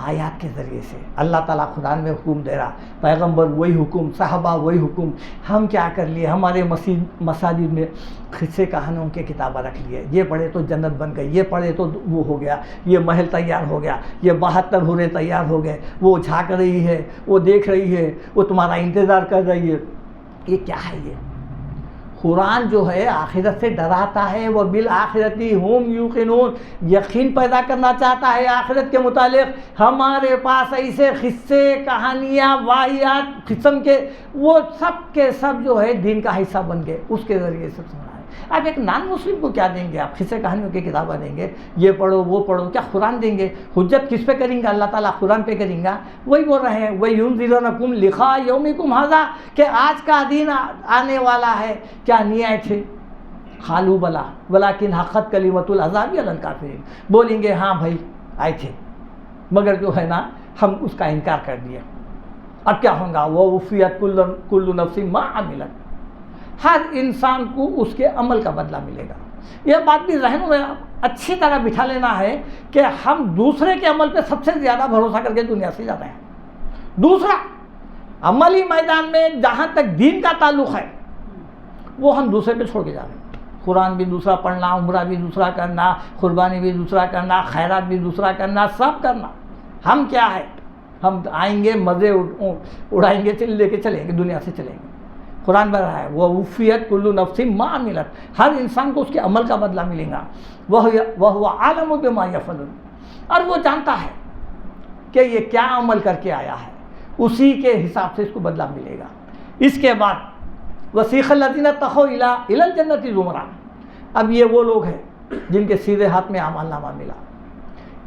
آیات کے ذریعے سے. اللہ تعالیٰ قرآن میں حکم دے رہا, پیغمبر وہی حکم, صحابہ وہی حکم. ہم کیا کر لیے, ہمارے مساجد میں قصے کہانیوں کے کتابیں رکھ لیے, یہ پڑھے تو جنت بن گئی, یہ پڑھے تو وہ ہو گیا, یہ محل تیار ہو گیا, یہ 72 حوریں تیار ہو گئے, وہ جھانک رہی ہے, وہ دیکھ رہی ہے, وہ تمہارا انتظار کر رہی ہے. یہ کیا ہے؟ یہ قرآن جو ہے آخرت سے ڈراتا ہے. وہ بالآخرتی ہم یوقنون, یقین پیدا کرنا چاہتا ہے آخرت کے متعلق. ہمارے پاس ایسے قصے کہانیاں واحیات قسم کے, وہ سب کے سب جو ہے دین کا حصہ بن گئے, اس کے ذریعے سے سنا ہے. اب ایک نان مسلم کو کیا دیں گے آپ؟ قصے کہانیوں کی کتابیں دیں گے, یہ پڑھو وہ پڑھو, کیا قرآن دیں گے؟ حجت کس پہ کریں گے؟ اللہ تعالیٰ قرآن پہ کریں گا. وہی بول رہے ہیں وَيُنذِرُونَكُمْ لِقَاءَ يَوْمِكُمْ هَذَا, کہ آج کا دن آنے والا ہے. کیا نہیں آئے تھے؟ قالوا بلا ولکن حقت کلمۃ العذاب علی الکافرین, بولیں گے ہاں بھائی آئے تھے, مگر جو ہے نا ہم اس کا انکار کر دیا. اب کیا ہوگا؟ وَوُفِّيَتْ كُلُّ نَفْسٍ مَا عَمِلَتْ, ہر انسان کو اس کے عمل کا بدلہ ملے گا. یہ بات بھی ذہن میں اچھی طرح بٹھا لینا ہے کہ ہم دوسرے کے عمل پہ سب سے زیادہ بھروسہ کر کے دنیا سے جاتے ہیں. دوسرا عملی میدان میں جہاں تک دین کا تعلق ہے وہ ہم دوسرے پہ چھوڑ کے جا رہے ہیں. قرآن بھی دوسرا پڑھنا, عمرہ بھی دوسرا کرنا, قربانی بھی دوسرا کرنا, خیرات بھی دوسرا کرنا, سب کرنا. ہم کیا ہے, ہم آئیں گے مزے اڑائیں گے, لے کے چلیں گے, دنیا سے چلیں گے. قرآن میں رہا ہے وَوُفِّيَتْ كُلُّ نَفْسٍ مَا عَمِلَتْ, ہر انسان کو اس کے عمل کا بدلہ ملے گا. وَهُوَ عَالِمٌ بِمَا يَفْعَلُونَ, اور وہ جانتا ہے کہ یہ کیا عمل کر کے آیا ہے, اسی کے حساب سے اس کو بدلہ ملے گا. اس کے بعد وَسِيقَ الَّذِينَ اتَّقَوْا إِلَى الْجَنَّةِ زُمَرًا, اب یہ وہ لوگ ہیں جن کے سیدھے ہاتھ میں اعمال نامہ ملا,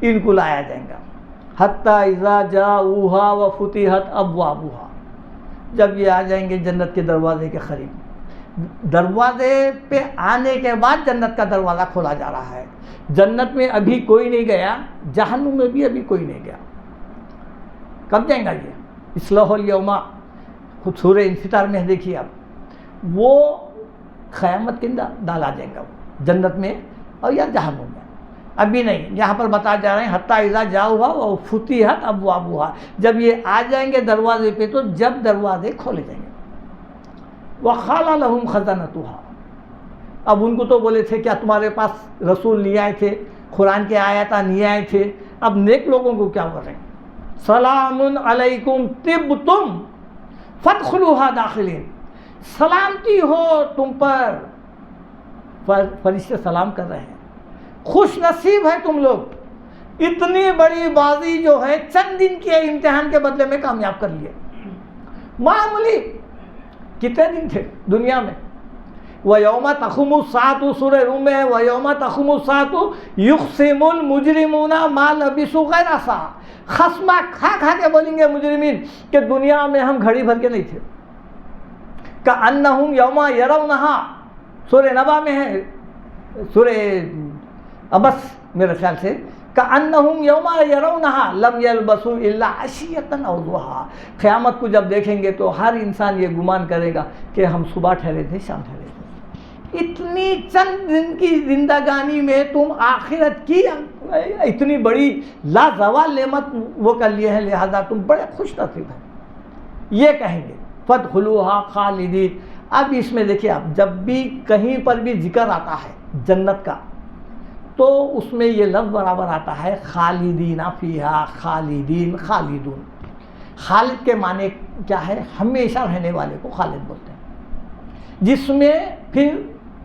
ان کو لایا جائے گا. حَتَّى إِذَا جَاءُوهَا وَفُتِحَتْ أَبْوَابُهَا, جب یہ آ جائیں گے جنت کے دروازے کے قریب, دروازے پہ آنے کے بعد جنت کا دروازہ کھولا جا رہا ہے. جنت میں ابھی کوئی نہیں گیا, جہنم میں بھی ابھی کوئی نہیں گیا. کب جائیں گا یہ؟ اصلاح الیوم, خود سورہ انفطار میں دیکھیے آپ, وہ قیامت کے ڈالا جائیں گا جنت میں اور یا جہنم میں, ابھی نہیں. یہاں پر بتا جا رہے ہیں حتیٰ اذا جاؤها وفتحت ابوابها, جب یہ آ جائیں گے دروازے پہ تو جب دروازے کھولے جائیں گے. وقال لهم خزنتها, اب ان کو تو بولے تھے کیا تمہارے پاس رسول نہیں آئے تھے, قرآن کے آیات نہیں آئے تھے؟ اب نیک لوگوں کو کیا بول رہے ہیں؟ سلام علیکم طبتم فادخلوها داخلین, سلامتی ہو تم پر. فرشتے سلام کر رہے ہیں, خوش نصیب ہے تم لوگ, اتنی بڑی بازی جو ہے چند دن کے امتحان کے بدلے میں کامیاب کر لیے. معمولی کتنے دن تھے دنیا میں. وَيَوْمَ تَقُومُ السَّاعَةُ, سورہ روم میں ہے وَيَوْمَ تَقُومُ السَّاعَةُ يُقْسِمُ الْمُجْرِمُونَ مَا لَبِثُوا غَيْرَ سَاعَةٍ, خصمہ کھا کھا کے بولیں گے مجرمین کہ دنیا میں ہم گھڑی بھر کے نہیں تھے. كَأَنَّهُمْ يَوْمَ يَرَوْنَهَا, سورہ نبا میں ہے, سورہ عبس میرے خیال سے, كَأَنَّهُمْ يَوْمَ يَرَوْنَهَا لَمْ يَلْبَثُوا إِلَّا عَشِيَّةً أَوْ ضُحَاهَا, قیامت کو جب دیکھیں گے تو ہر انسان یہ گمان کرے گا کہ ہم صبح ٹھہرے تھے, شام ٹھہرے تھے. اتنی چند دن کی زندگانی میں تم آخرت کی اتنی بڑی لازوال نعمت وہ کر لیے ہیں, لہذا تم بڑے خوش نصیب ہیں. یہ کہیں گے فَادْخُلُوهَا خَالِدِينَ. اب اس میں دیکھیے آپ, جب بھی کہیں پر بھی ذکر آتا ہے جنت کا تو اس میں یہ لفظ برابر آتا ہے خالدین فیہا, خالدین, خالدون. خالد کے معنی کیا ہے؟ ہمیشہ رہنے والے کو خالد بولتے ہیں. جس میں پھر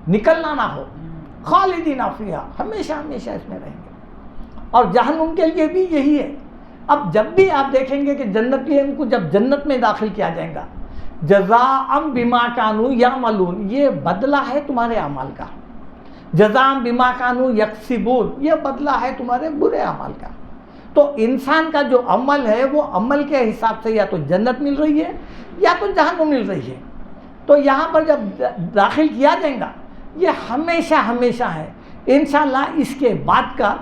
نکلنا نہ ہو، خالدین فیہا، ہمیشہ ہمیشہ اس میں رہیں گے. اور جہنم کے لیے بھی یہی ہے. اب جب بھی آپ دیکھیں گے کہ جنتیوں کو جب جنت میں داخل کیا جائے گا، جزاء بما کانوا یعملون، یہ بدلہ ہے تمہارے اعمال کا. جزاء بما کانوا یکسبون، یہ بدلہ ہے تمہارے برے اعمال کا. تو انسان کا جو عمل ہے وہ عمل کے حساب سے یا تو جنت مل رہی ہے یا تو جہنم مل رہی ہے. تو یہاں پر جب داخل کیا جائے گا یہ ہمیشہ ہمیشہ ہے. انشاءاللہ اس کے بعد کا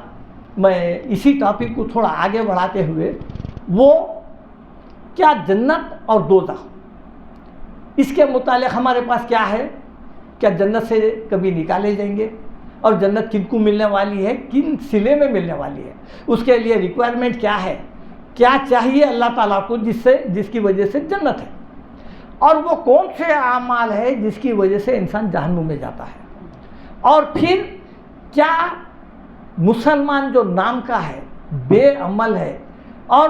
میں اسی ٹاپک کو تھوڑا آگے بڑھاتے ہوئے، وہ کیا جنت اور دوزخ، اس کے متعلق ہمارے پاس کیا ہے، کیا جنت سے کبھی نکالے جائیں گے، اور جنت کن کو ملنے والی ہے، کن صلے میں ملنے والی ہے، اس کے لیے ریکوائرمنٹ کیا ہے، کیا چاہیے اللہ تعالیٰ کو جس کی وجہ سے جنت ہے، اور وہ کون سے اعمال ہے جس کی وجہ سے انسان جہنم میں جاتا ہے. اور پھر کیا مسلمان جو نام کا ہے بے عمل ہے اور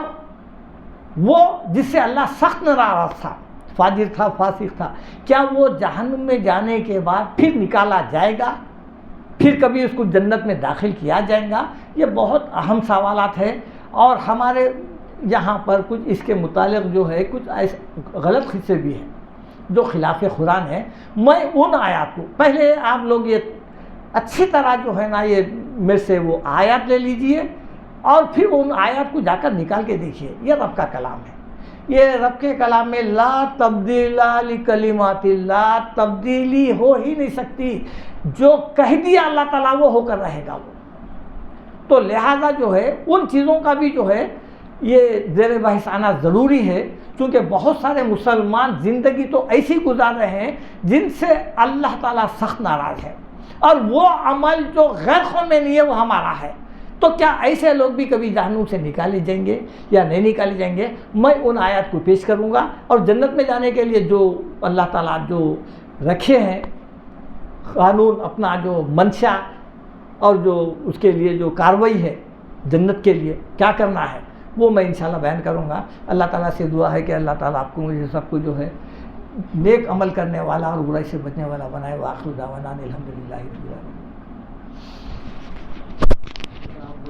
وہ جس سے اللہ سخت ناراض تھا، فاجر تھا، فاسق تھا، کیا وہ جہنم میں جانے کے بعد پھر نکالا جائے گا، پھر کبھی اس کو جنت میں داخل کیا جائے گا؟ یہ بہت اہم سوالات ہیں. اور ہمارے یہاں پر کچھ اس کے متعلق جو ہے کچھ ایسے غلط قصے بھی ہیں جو خلاف قرآن ہیں. میں ان آیات کو پہلے آپ لوگ یہ اچھی طرح جو ہے نا یہ میرے سے وہ آیات لے لیجئے اور پھر ان آیات کو جا کر نکال کے دیکھیے. یہ رب کا کلام ہے. یہ رب کے کلام میں لا تبدیل لکلمات اللہ، تبدیلی ہو ہی نہیں سکتی. جو کہہ دیا اللہ تعالیٰ وہ ہو کر رہے گا وہ. تو لہذا جو ہے ان چیزوں کا بھی جو ہے یہ زیر بحث آنا ضروری ہے، کیونکہ بہت سارے مسلمان زندگی تو ایسی گزار رہے ہیں جن سے اللہ تعالیٰ سخت ناراض ہے، اور وہ عمل جو غیر خون میں نہیں ہے وہ ہمارا ہے. تو کیا ایسے لوگ بھی کبھی جہنم سے نکالے جائیں گے یا نہیں نکالے جائیں گے؟ میں ان آیات کو پیش کروں گا. اور جنت میں جانے کے لیے جو اللہ تعالیٰ جو رکھے ہیں قانون، اپنا جو منشا اور جو اس کے لیے جو کارروائی ہے جنت کے لیے کیا کرنا ہے، وہ میں انشاءاللہ بیان کروں گا. اللہ تعالیٰ سے دعا ہے کہ اللہ تعالیٰ آپ کو مجھے سب کو جو ہے نیک عمل کرنے والا اور برائی سے بچنے والا بنائے. وآخر دعوانا الحمدللہ رب العالمین.